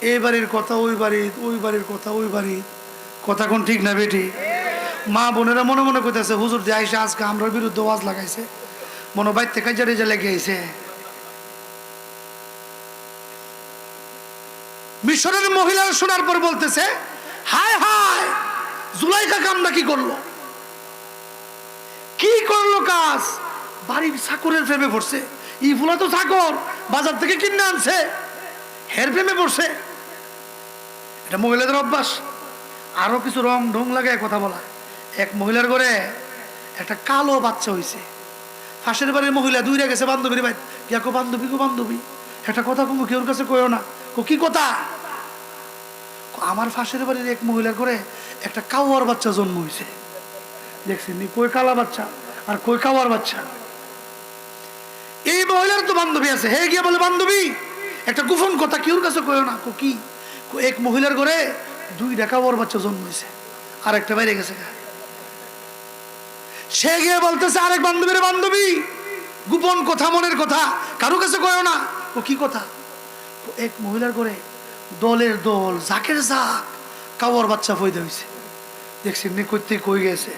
এই বাড়ির কথা ওই বাড়ি, ওই বাড়ির কথা ওই বাড়ি, কথা কোন ঠিক না বেটি? মা বোনেরা মনে মনে কইতেছে হুজুর যে আইসা আজকে আমরার বিরুদ্ধে ওয়াজ লাগাইছে, মনে বাইতে কাজে রেজা লেগে আইছে। মিশরের মহিলারা শোনার পর বলতেছে হায় হায়, জুলাইখা কামটা কি করলো? কি করলো কাজ? বাড়ির চাকরের প্রেমে পড়ছে। ই ফুলা তো চাকর, বাজার থেকে কিনে আনছে, হের প্রেমে পড়ছে। এটা মহিলাদের অভ্যাস। আরো কিছু রং ঢং লাগায় কথা বলা। এক মহিলার ঘরে একটা কালো বাচ্চা হয়েছে। পাশের বাড়ির মহিলা দূরে গেছে বান্ধবীর বাড়ি, গিয়া কো বান্ধবী, কো বান্ধবী একটা কথা কমু, কেউর কাছে কইও না। কো কি কথা? আমার পাশের বাড়ির এক মহিলার ঘরে একটা কাওয়ার বাচ্চা জন্ম হয়েছে। দেখছেন কই কালা বাচ্চা আর কই কাওয়ার বাচ্চা। এই মহিলার তো বান্ধবী আছে, হে গিয়া বলে বান্ধবী একটা গোপন কথা কেউর কাছে কইও না। কো কি? এক মহিলার ঘরে 2টা কাওয়ার বাচ্চা জন্ম হয়েছে, আর একটা বাইরে গেছে। সে গিয়ে বলতেছে আরেক বান্ধবীর বান্ধবী গোপন কথা, মনের কথা কারো কাছে কইও না। ও কি কথা? এক মহিলার করে দলের দল, জাকের জাক কাওয়ার বাচ্চা ফইদে হয়েছে। দেখছি নি করতে কই গেছে।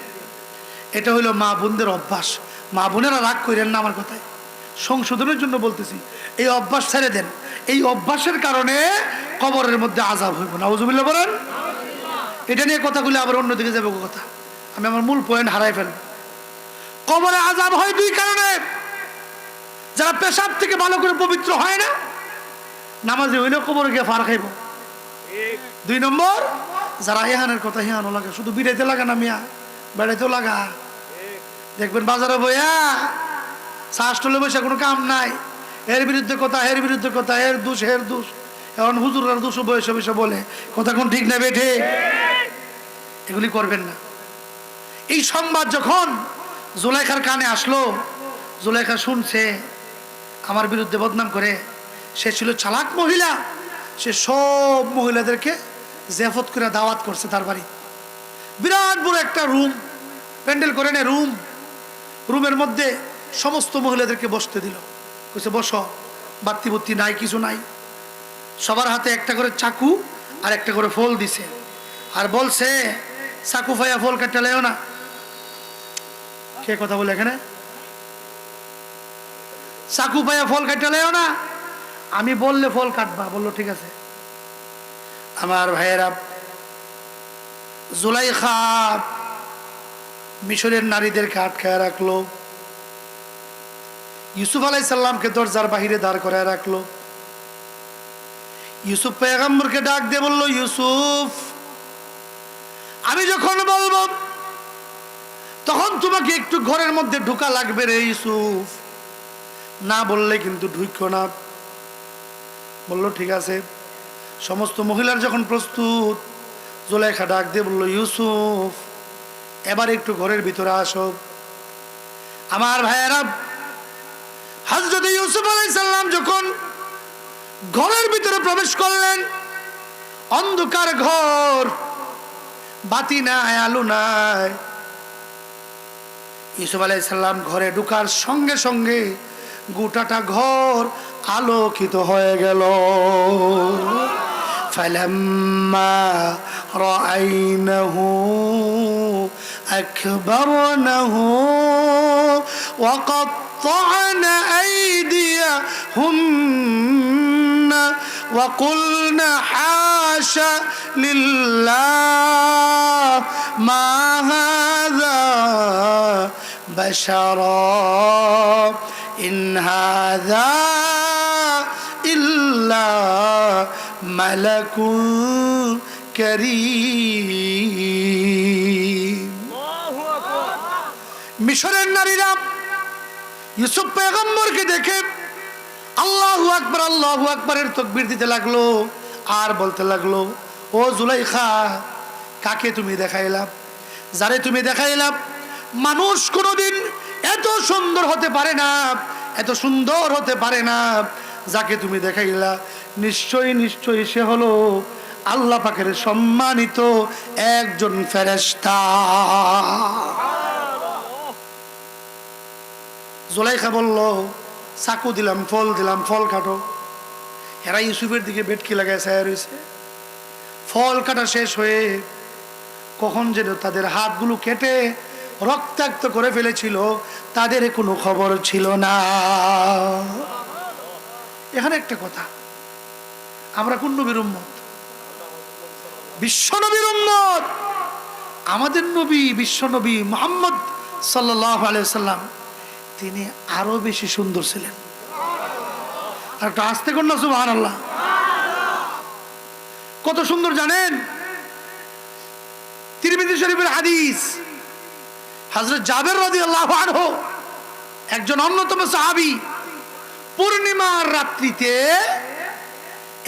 এটা হইলো মা বোনদের অভ্যাস। মা বোনেরা রাগ করেন না আমার কথায়, সংশোধনের জন্য বলতেছি। এই অভ্যাস ছেড়ে দেন। এই অভ্যাসের কারণে কবরের মধ্যে আযাব হইব। নাউজুবিল্লাহ বলেন। এটা নিয়ে কথাগুলো আবার অন্যদিকে যাবে কথা, আমি আমার মূল পয়েন্ট হারাই ফেলব। কবরে আযাব হয় দুই কারণে। যারা পেশাব থেকে ভালো করে পবিত্র হয় না, নামাজে হইলেও কবরে গিয়ে ফার খাইব। দুই নম্বর, যারা এহানের কথা হেহানো লাগে, শুধু বিড়াইতে লাগা না মিয়া, বেড়াইতেও লাগা। দেখবেন বাজারে বইয়া শাসটলে বসে কোনো কাম নাই, এর বিরুদ্ধে কথা, এর বিরুদ্ধে কথা, এর দোষ, এর দোষ। এখন হুজুরার দোষ বয়সে বসে বলে কথা কোন ঠিক না বেঠে। এগুলি করবেন না। এই সংবাদ যখন জুলাইখার কানে আসলো, জুলাইখা শুনছে আমার বিরুদ্ধে বদনাম করে। সে ছিল চালাক মহিলা। সে সব মহিলাদেরকে জেফত করে দাওয়াত করছে তার বাড়ি। বিরাট বড় একটা রুম প্যান্ডেল করে নে, রুমের মধ্যে সমস্ত মহিলাদেরকে বসতে দিল। কইছে বসো, বাত্তি বুত্তি নাই, কিছু নাই। সবার হাতে একটা করে চাকু আর একটা করে ফল দিছে, আর বলছে চাকু ফাইয়া ফল কাটতে লেও না। কে কথা বলে এখানে? চাকু পাইয়া ফল কাটতে লেও না, আমি বললে ফল কাটবা। বললো ঠিক আছে। আমার ভাইয়েরা, জুলাইখা মিশরের নারীদেরকে আটকায় রাখলো। ইউসুফ আলাইহিস সালামকে দরজার বাহিরে দাঁড় করায় রাখলো। ইউসুফ পয়গম্বরকে ডাক দিয়ে বলল, ইউসুফ, আমি যখন বলবো তখন তোমাকে একটু ঘরের মধ্যে ঢোকা লাগবে রে ইউসুফ, না বললে কিন্তু ঢুকো না। বললো ঠিক আছে। সমস্ত মহিলার যখন প্রস্তুত, জুলাইখা ডাক দিয়ে বলল, ইউসুফ, এবার একটু ঘরের ভিতরে আসো। আমার ভাইয়েরা, হযরত ইউসুফ আলাইহিস সালাম যখন ঘরের ভিতরে প্রবেশ করলেন, অন্ধকার ঘর, বাতি নাই, আলো নাই। ইউসুফ আলাইহিস সালাম ঘরে ঢোকার সঙ্গে সঙ্গে গোটাটা ঘর আলোকিত হয়ে গেল। ফালাম্মা রাআইনাহু আকবারনাহু ওয়া قطعنا أيديهن وقلنا حاشا لله ما هذا بشرا إن هذا إلا ملك كريم। মিশরের নারীরা ইউসুফ পয়গম্বরকে দেখে আল্লাহু আকবার, আল্লাহু আকবারের তাকবীর দিতে লাগলো আর বলতে লাগলো, ও জুলাইখা, কাকে তুমি দেখাইলা? যারে তুমি দেখাইলা, মানুষ কোনোদিন এত সুন্দর হতে পারে না, এত সুন্দর হতে পারে না। যাকে তুমি দেখাইলা, নিশ্চয়ই নিশ্চয়ই সে হলো আল্লাহ পাকের সম্মানিত একজন ফেরেশতা। জুলাইখা বলল, চাকু দিলাম, ফল দিলাম, ফল কাটো। এরা ইউসুফের দিকে বেটকি লাগায় ছায়া রয়েছে। ফল কাটা শেষ হয়ে কখন যেন তাদের হাতগুলো কেটে রক্তাক্ত করে ফেলেছিল, তাদের কোনো খবর ছিল না। এখানে একটা কথা, আমরা কোন নবীর উম্মত? বিশ্ব নবীর উম্মত। আমাদের নবী, বিশ্ব নবী মুহাম্মদ সাল্লাল্লাহু আলাইহি ওয়াসাল্লাম, তিনি আরো বেশি সুন্দর ছিলেন। আর একটু আস্তে করুন না, সুবহানাল্লাহ। কত সুন্দর জানেন? তিরমিজি শরীফের হাদিস, হযরত জাবের রাদিয়াল্লাহু আনহু, একজন অন্যতম সাহাবী, পূর্ণিমার রাত্রিতে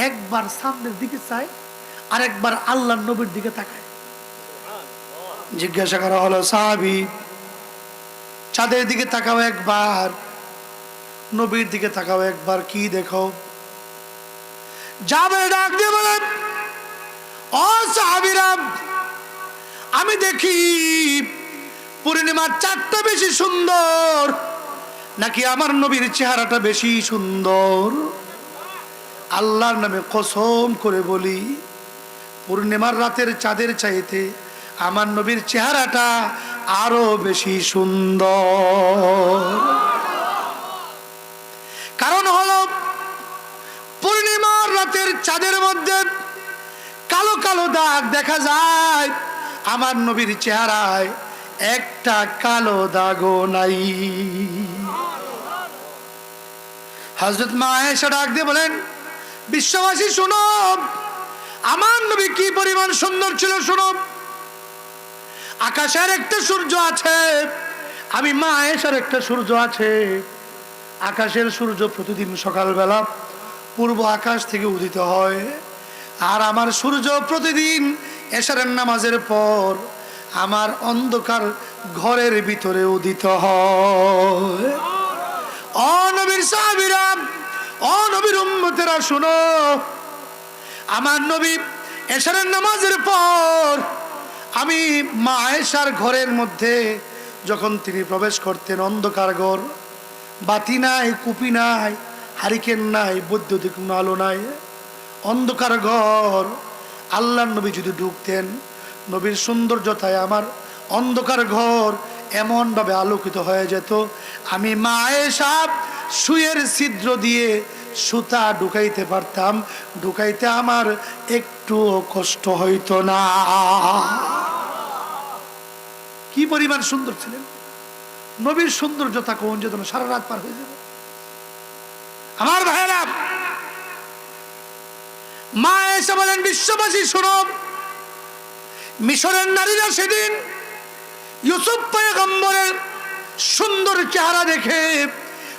একবার সামনের দিকে চায় আর একবার আল্লাহর নবীর দিকে তাকায়। জিজ্ঞাসা করা হলো, সাহাবী, চাঁদের দিকে তাকাও একবার, নবীর দিকে তাকাও একবার, কি দেখো? জাবের ডাক দিয়ে বলেন, ও সাহাবীরা, আমি দেখি পূর্ণিমার চাঁদটা বেশি সুন্দর নাকি আমার নবীর চেহারাটা বেশি সুন্দর? আল্লাহর নামে কসম করে বলি, পূর্ণিমার রাতের চাঁদের চাইতে আমার নবীর চেহারাটা আরো বেশি সুন্দর। কারণ হলো পূর্ণিমার রাতের চাঁদের মধ্যে কালো কালো দাগ দেখা যায়, আমার নবীর চেহারায় একটা কালো দাগও নাই। হযরত মা আয়েশা ডাক দিয়ে বলেন, বিশ্ববাসী শোনো, আমার নবী কি পরিমাণ সুন্দর ছিল শোনো। আকাশের একটা সূর্য আছে, আমি মা আয়েশার একটা সূর্য আছে। আকাশের সূর্য প্রতিদিন সকালবেলা পূর্ব আকাশ থেকে উদিত হয়, আর আমার সূর্য প্রতিদিন এশারের নামাজের পর আমার অন্ধকার ঘরের ভিতরে উদিত হয়। ও নবীর সাহাবীরা, ও নবীর উম্মতেরা শোনো, আমার নবী এশারের নামাজের পর আমি মা আয়েশার ঘরের মধ্যে যখন তিনি প্রবেশ করতেন, অন্ধকার ঘর, বাতি নাই, কুপি নাই, হারিকেন নাই, বৈদ্যুতিক কোনো আলো নাই, অন্ধকার ঘর। আল্লাহর নবী যদি ঢুকতেন, নবীর সৌন্দর্যতায় আমার অন্ধকার ঘর এমনভাবে আলোকিত হয়ে যেত, আমি মা আয়েশা সুয়ের ছিদ্র দিয়ে সুতা ঢুকাইতে পারতাম, ঢুকাইতে আমার একটুও কষ্ট হইতো না। কি পরিমাণ সুন্দর ছিলেন নবীর সৌন্দর্যতা, কোন যেত না, সারা রাত পার হয়ে যাবে। আমার ভাইরা, মা এসে বলেন, বিশ্ববাসী শোনো, মিশরের নারীরা সেদিন ইউসুফ পয়গম্বরের সুন্দর চেহারা দেখে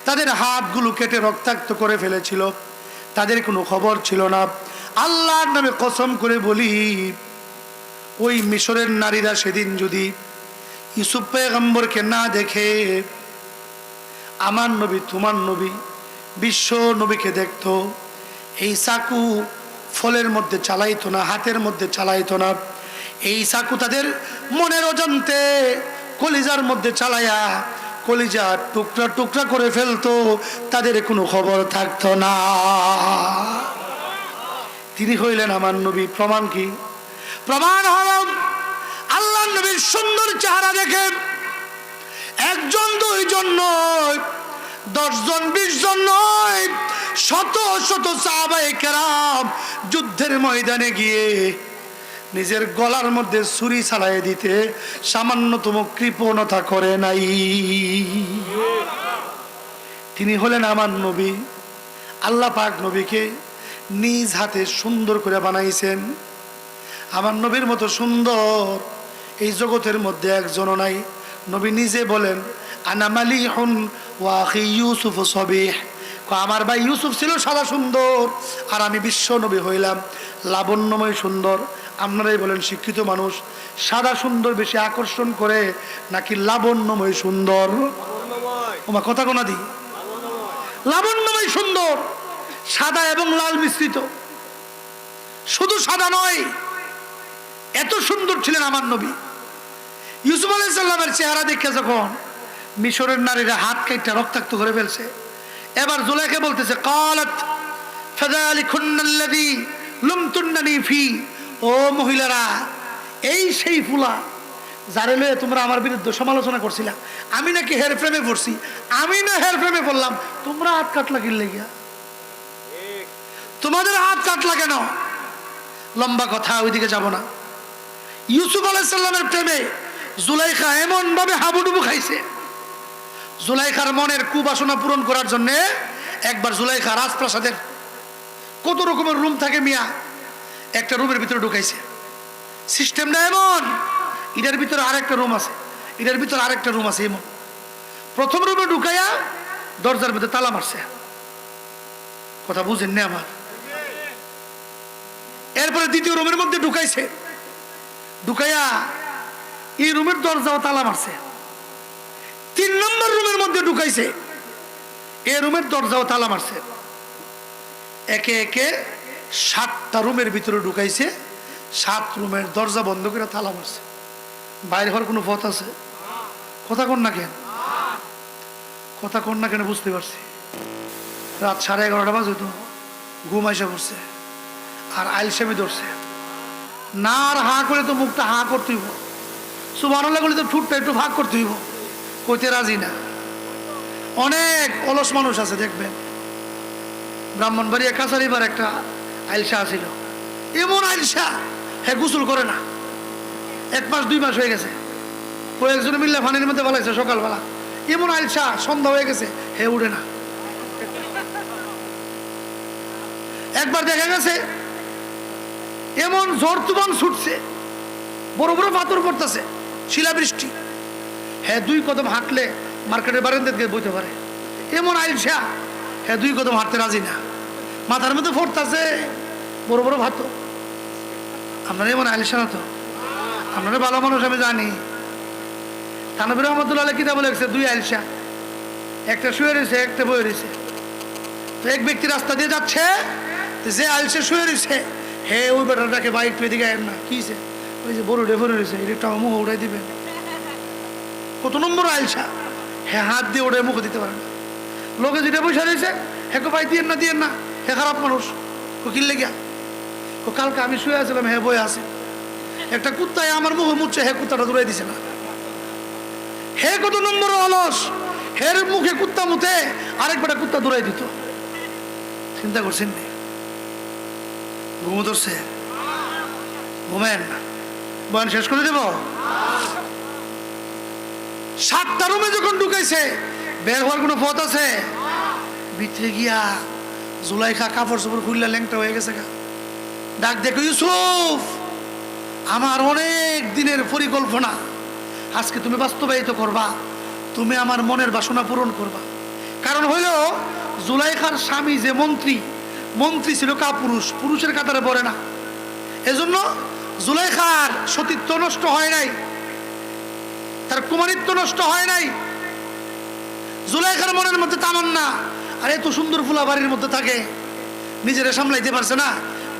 তাদের হাতগুলো কেটে রক্তাক্ত করে ফেলেছিল, তাদের কোনো খবর ছিল না। আল্লাহর নামে কসম করে বলি, ওই মিশরের নারীরা সেদিন যদি ইউসুফ পয়গম্বরকে না দেখে আমার নবী, তোমার নবী, বিশ্ব নবীকে দেখতো, এই চাকু ফলের মধ্যে চালাইতো না, হাতের মধ্যে চালাইতো না, এই চাকু তাদের মনের অজান্তে কলিজার মধ্যে চালাইয়া কলিজা টুকরা টুকরা করে ফেলতো, তাদের কোনো খবর থাকতো না। তিনি হইলেন আমার নবী। প্রমাণ কি? প্রমাণ হল আল্লাহ নবীর সুন্দর চেহারা দেখে একজন দুইজন নয়, 10 জন 20 জন নয়, শত শত সাহাবায়ে কেরাম যুদ্ধের ময়দানে গিয়ে নিজের গলার মধ্যে ছুরি চালাইয়ে দিতে সামান্যতম কৃপণতা করে নাই। তিনি হলেন আমার নবী। আল্লাহ পাক নবীকে নিজ হাতে সুন্দর করে বানাইছেন। আমার নবীর মতো সুন্দর এই জগতের মধ্যে একজনও নাই। নবী নিজে বলেন, আনা মালিহুন ওয়া আখি ইউসুফ সবিহ, আমার ভাই ইউসুফ ছিল সাদা সুন্দর, আর আমি বিশ্ব নবী হইলাম লাবণ্যময় সুন্দর। আপনারাই বলেন, শিক্ষিত মানুষ সাদা সুন্দর বেশি আকর্ষণ করে নাকি লাবণ্যময় সুন্দর? ওমা কথা কোনা দি, লাবণ্যময় সুন্দর, সাদা এবং লাল মিশ্রিত। শুধু সাদা নয়, এত সুন্দর ছিলেন আমার নবী। ইউসুফ আলাইহিস সালামের চেহারা দেখে যখন মিশরের নারীরা হাত কাইটা রক্তাক্ত করে ফেলছে, এবার জুলাইখা বলতেছে, ক্বালাত ফাযালিকুন্নাল্লাযী লুমতুন্নানি ফি, ও মহিলারা, এই সেই ফুলা যারে লয়ে তোমরা আমার বিরুদ্ধে সমালোচনা করছিলা, আমি নাকি হেয়ার ফ্রেমে পড়ছি। আমি না হেয়ার ফ্রেমে পড়লাম, তোমরা হাত কাটলা কি লাগিয়া? তোমাদের হাত কাটলা কেন? লম্বা কথা, ওইদিকে যাব না। ইউসুফ আলাইহিস সালামের প্রেমে জুলাইখা এমন ভাবে হাবুডুবু খাইছে। জুলাইখার মনের কুবাসনা পূরণ করার জন্য একবার জুলাইখা রাজপ্রাসাদের কত রকমের রুম থাকে মিয়া, একটা রুমের ভিতরে ঢুকাইছে। সিস্টেমটা এমন, এটার ভিতরে আরেকটা রুম আছে, এটার ভিতরে আরেকটা রুম আছে, এমন। প্রথম রুমে ঢুকাইয়া দরজার ভিতরে তালা মারছে। কথা বুঝেন না আমার? এরপরে দ্বিতীয় রুমের মধ্যে ঢুকাইছে, ঢুকাইয়া এই রুমের দরজাও তালা মারছে। 3 নম্বর রুমের মধ্যে ঢুকাইছে, এই রুমের দরজাও তালা মারছে। একে একে 7টা রুমের ভিতরে ঢুকাইছে, 7 রুমের দরজা বন্ধ করে তালা মারছে। বাইরে হওয়ার কোনো পথ আছে? কথা কন না কেন? কথা কন না কেন? বুঝতে পারছি। রাত 11:30 বাজে তো ঘুম আইসা পড়ছে আর আইলসামি ধরছে না, আর হা করে তো মুখটা হা করতে হইব, সুবহানাল্লাহ বলে তো ঠুটটা একটু ভাগ করতে হইব, কইতে রাজি না। অনেক অলস মানুষ আছে দেখবেন, ব্রাহ্মণবাড়িয়া কাছারিবার একটা আইলসা আছিল, এমন আইলসা হে গোসল করে না, 1 মাস 2 মাস হয়ে গেছে, কয়েকজনে মিললে পানির মধ্যে বলাইছে সকালবেলা, এমন আইলসা সন্ধ্যা হয়ে গেছে হে উঠে না। একবার দেখা গেছে এমন ঝড় তুফান ছুটছে, বড় বড় পাথর পড়তেছে, শিলাবৃষ্টি, হ্যাঁ 2 কদম হাঁটলে মার্কেটের বারান্দা থেকে বইতে পারে, এমন আইলসা হ্যাঁ 2 কদম হাঁটতে রাজি না, মাথার মধ্যে পড়তেছে বড় বড় ভাত। আপনারা এমন আইলসা না তো, আপনারা ভালো মানুষ আমি জানি। থানবীর রহমতুল্লাহ কিতাব লেখছে 2 আইলসা, একটা শুয়ে রয়েছে একটা বয়ে রয়েছে। তো এক ব্যক্তি রাস্তা দিয়ে যাচ্ছে, যে আইলসা শুয়ে রয়েছে হে ওই বেটাটাকে বাইক পেয়ে দিকে না কিছে, ওই যে বড় ডেভরে রয়েছে এটা মুখ উড়াই দিবেন, কত নম্বর আইলসা, হ্যাঁ হাত দিয়ে ওড়ে মুখে দিতে পারে না। লোকে যেটা বসে রয়েছে হ্যাঁ ভাই দিয়েন না, হে খারাপ মানুষ, কিনলে গিয়া ও কালকে আমি শুয়ে আসছিলাম হ্যাঁ বয়ে আছে, একটা কুত্তায় আমার মুখে মুচ্ছে, হে কুত্তাটা দূরাই দিছে না, হে কত নম্বর অলস, হের মুখে কুত্তা মুতে আরেক বেটা কুত্তা দূরাই দিত। চিন্তা করছেন নি? ঘুমো ধরছে, ঘুমেন না, বয়ান শেষ করে দেব। 7টা রুমে যখন ঢুকাইছে বের হওয়ার কোনো পথ আছে? ভিতরে গিয়া জুলাইখা কাপড় চোপড় খুললা ল্যাংটা হয়ে গেছে, ডাক দেখো ইউসুফ, আমার অনেক দিনের পরিকল্পনা আজকে তুমি বাস্তবায়িত করবা, তুমি আমার মনের বাসনা পূরণ করবা। কারণ হইল জুলাইখার স্বামী যে মন্ত্রী ছিল কাপুরুষ, পুরুষের কাতারে পড়ে না, এজন্য জুলাইখার সতীত্ব নষ্ট হয় নাই, তার কুমারিত্ব নষ্ট হয় নাই। জুলাইখার মনের মধ্যে তামান্না, আর এত সুন্দর ফুলা বাড়ির মধ্যে থাকে, নিজেরা সামলাইতে পারছে না,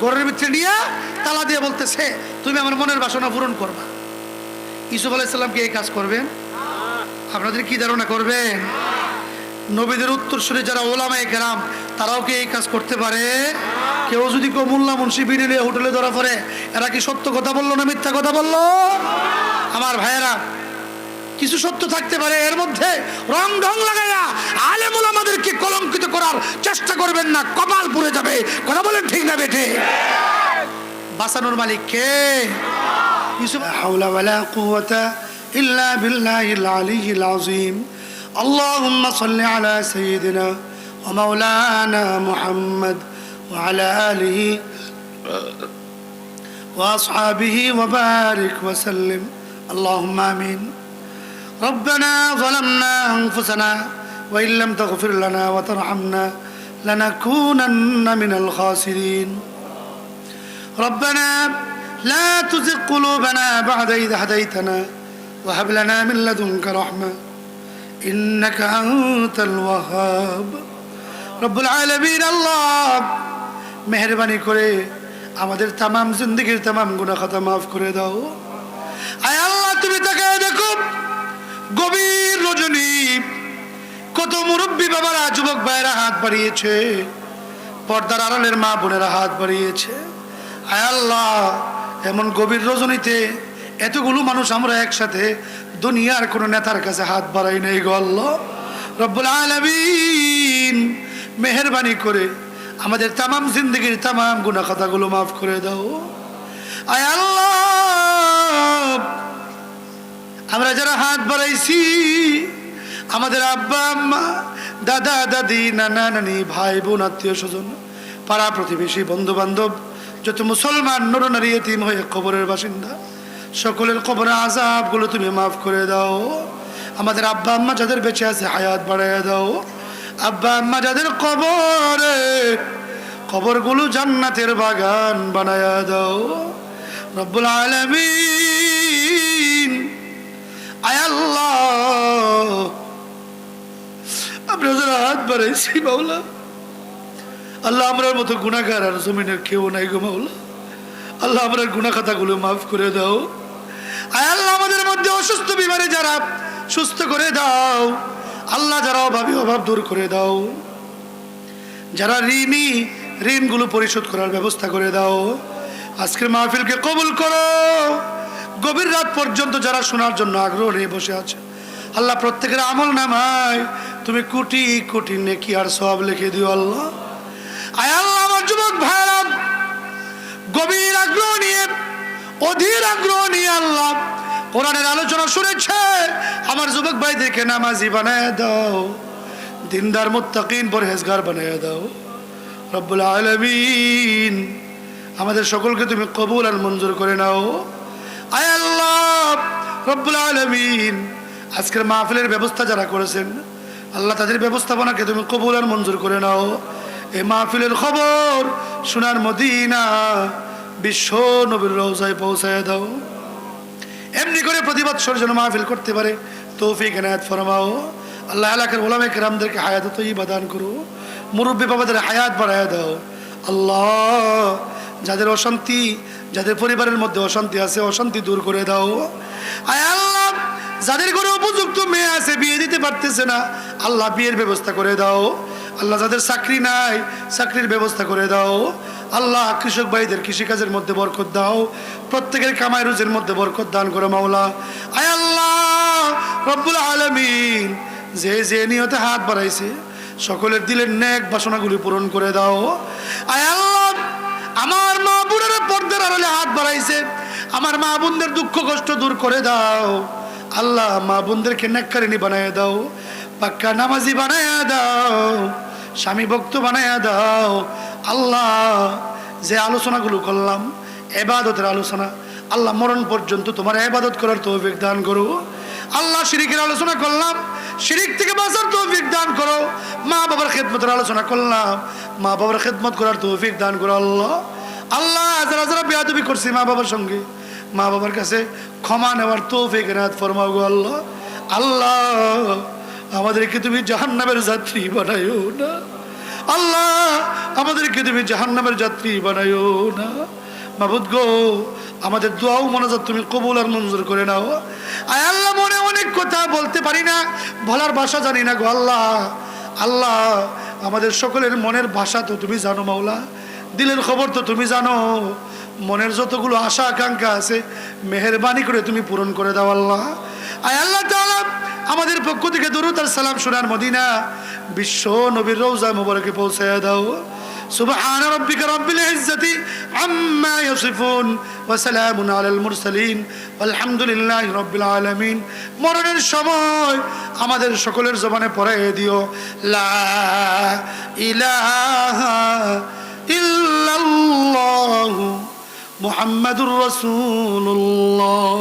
ঘরের ভিতরে নিয়ে তালা দিয়ে বলতেছে তুমি আমার মনের বাসনা পূরণ করবা। ইউসুফ আলাইহিস সালামকে এই কাজ করবেন? আপনাদের কি ধারণা করবেন? নবীদের উত্তরসূরি যারা ওলামায়ে কেরাম তারাও কি এই কাজ করতে পারে? কেউ যদি কেউ মোল্লা মুন্সি বিড়িলে হোটেলে ধরা পড়ে, এরা কি সত্য কথা বললো না মিথ্যা কথা বললো? আমার ভাইয়েরা, কিছু সত্য থাকতে পারে, এর মধ্যে রং ঢং লাগাইয়া আলেম ওলামাদেরকে কলঙ্কিত করার চেষ্টা করবেন না, কপাল পুড়ে যাবে। কথা বলেন ঠিক না বেঠে? বাঁচানোর মালিক কে? ইউসুফ লা হাওলা ওয়ালা কুওয়াতা ইল্লা বিল্লাহিল আলিয়্যিল আযীম। আল্লাহুম্মা সাল্লি আলা সাইয়্যিদিনা ওয়া মাওলানা মুহাম্মদ ওয়া আলা আলিহি ওয়া আসহাবিহি ওয়া বারিক ওয়া সাল্লিম। আল্লাহুম্মা আমিন। ربنا ظلمنا أنفسنا وإن لم تغفر لنا وترحمنا لنكونن من الخاسرين. ربنا لا تزغ قلوبنا بعد إذ هديتنا وهب لنا من لدنك رحمة إنك أنت الوهاب. رب العالمين الله মেহেরবানি করে আমাদের তামাম জিন্দেগির তামাম গুনাহ খাতা মাফ করে দাও। আয় আল্লাহ, তুমি তাকায় দেখো, গভীর রজনী কত মুরব্বী বাবারা, যুবক ভাইয়েরা হাত বাড়িয়েছে, পর্দার আড়ালের মা বোনেরা হাত বাড়িয়েছে। আয় আল্লাহ, এমন গভীর রজনীতে এতগুলো মানুষ আমরা একসাথে দুনিয়ার কোনো নেতার কাছে হাত বাড়াই নাই গো আল্লাহ। রব্বুল আলামিন মেহেরবানি করে আমাদের তামাম জিন্দেগির তামাম গুনাহ খাতাগুলো মাফ করে দাও। আয় আল্লাহ, আমরা যারা হাত বাড়াইছি, আমাদের আব্বা আম্মা, দাদা দাদি, নানা নানি, ভাই বোন, আত্মীয় স্বজন, পাড়া প্রতিবেশী, বন্ধু বান্ধব, যত মুসলমান নরনারী এতিম হয়ে কবরের বাসিন্দা, সকলের কবরের আযাবগুলো তুমি মাফ করে দাও। আমাদের আব্বা আম্মা যাদের বেঁচে আছে হায়াত বাড়াইয়া দাও। আব্বা আম্মা যাদের কবরগুলো জান্নাতের বাগান বানায়া দাও। রব্বুল আলামিন, আয় আল্লাহ, আমরা যারা হাত বাড়াইছি মাওলা, আল্লাহ আমরার মতো গুনাহগার আর জমিনে কেউ নাই গো মাওলা। আল্লাহ আমরা গুনাহ খাতাগুলো মাফ করে দাও। আয় আল্লাহ, আমাদের মধ্যে অসুস্থ বিমারে যারা সুস্থ করে দাও। আল্লাহ, যারা অভাবী অভাব দূর করে দাও। যারা ঋণী ঋণগুলো পরিশোধ করার ব্যবস্থা করে দাও। আজকের মাহফিলকে কবুল করো। গভীর রাত পর্যন্ত যারা শোনার জন্য আগ্রহ নিয়ে বসে আছে, আল্লাহ প্রত্যেকের আমল নামায় তুমি কোটি কোটি নেকি আর সওয়াব লিখে দিও আল্লাহ। আয় আল্লাহ, আমার যুবক ভাইরা গভীর আগ্রহ নিয়ে, অধীর আগ্রহ নিয়ে আল্লাহ কোরআনের আলোচনা শুনেছে, আমার যুবক ভাইদেরকে নামাজি বানায় দাও, দিনদার মুত্তাকিন পরহেজগার বানায় দাও। রব্বুল আলামিন আমাদের সকলকে তুমি কবুল আর মঞ্জুর করে নাও। আয় আল্লাহ রব্বুল আলামিন আজকের মাহফিলের ব্যবস্থা যারা করেছেন আল্লাহ তাদের ব্যবস্থাপনাকে তুমি কবুল আর মঞ্জুর করে নাও। এই মাহফিলের খবর সোনার মদিনা বিশ্ব নবীর রওজায় পৌঁছায় দাও। এমনি করে প্রতি বৎসর যেন মাহফিল করতে পারে তৌফিক এনায়েত ফরমাও। আল্লাহ এলাকার ওলামায়ে কেরামদেরকে হায়াত তয়্যিবা দান করো, মুরব্বী বাবাদের হায়াত বাড়ায় দাও। আল্লাহ যাদের অশান্তি, যাদের পরিবারের মধ্যে অশান্তি আছে, অশান্তি দূর করে দাও। আয় আল্লাহ যাদের ঘরে উপযুক্ত মেয়ে আছে, বিয়ে দিতে পারতেছে না, আল্লাহ বিয়ের ব্যবস্থা করে দাও। আল্লাহ যাদের চাকরি নাই, চাকরির ব্যবস্থা করে দাও। আল্লাহ কৃষক ভাইদের কৃষিকাজের মধ্যে বরকত দাও, প্রত্যেকের কামাই রুজির মধ্যে বরকত দান করো মাওলা। আয় আল্লাহ রব্বুল আলামিন যে যে নিয়তে হাত বাড়াইছে সকলের দিলের নেক বাসনাগুলি পূরণ করে দাও। আয় আল্লাহ আমার মা বোনেরা পর্দার আড়ালে হাত বাড়াইছে, আমার মা বোনদের দুঃখ কষ্ট দূর করে দাও। আল্লাহ মা বোনদেরকে নেককারিনী বানায় দাও, পাক্কা নামাজি বানায় দাও, স্বামী ভক্ত বানায় দাও। আল্লাহ যে আলোচনাগুলো করলাম ইবাদতের আলোচনা, আল্লাহ মরণ পর্যন্ত তোমার ইবাদত করার তৌফিক দান করো। আল্লাহ শিরিকের আলোচনা করলাম, শিরিক থেকে বাঁচার তৌফিক দান করো। মা বাবার খেদমতের আলোচনা করলাম, মা বাবার খেদমত করার তৌফিক দান করো আল্লাহ। আল্লাহ যারা যারা বেয়াদবি করছি মা বাবার সঙ্গে, মা বাবার কাছে ক্ষমা নেওয়ার তৌফিক এনায়েত ফরমাও গো আল্লাহ। আল্লাহ আমাদেরকে তুমি জাহান্নামের যাত্রী বানাইও না আল্লাহ, আমাদেরকে তুমি জাহান্নামের যাত্রী বানাইও না মাবুদ গো। আমাদের দোয়াও মোনাজাত তুমি কবুল আর মঞ্জুর করে নাও। আয় আল্লাহ মনে অনেক কথা বলতে পারি না, বলার ভাষা জানি না গো আল্লাহ। আল্লাহ আমাদের সকলের মনের ভাষা তো তুমি জানো মাওলা, দিলের খবর তো তুমি জানো। মনের যতগুলো আশা আকাঙ্ক্ষা আছে মেহেরবানি করে তুমি পূরণ করে দাও আল্লাহ। আয় আল্লাহ তাআলা আমাদের পক্ষ থেকে দরুদ আর সালাম সোনার মদিনা বিশ্ব নবীর রওজা মুবারকে পৌঁছায় দাও। সুবহান রাব্বিকা রাব্বিল ইজ্জাতি আম্মা ইয়াসিফুন ওয়া সালামুন আলাল মুরসালিন আলহামদুলিল্লাহি রাব্বিল আলামিন। মরণের সময় আমাদের সকলের জবানে পড়ায় দিও লা ইলাহা ইল্লাল্লাহু মুহাম্মাদুর রাসূলুল্লাহ।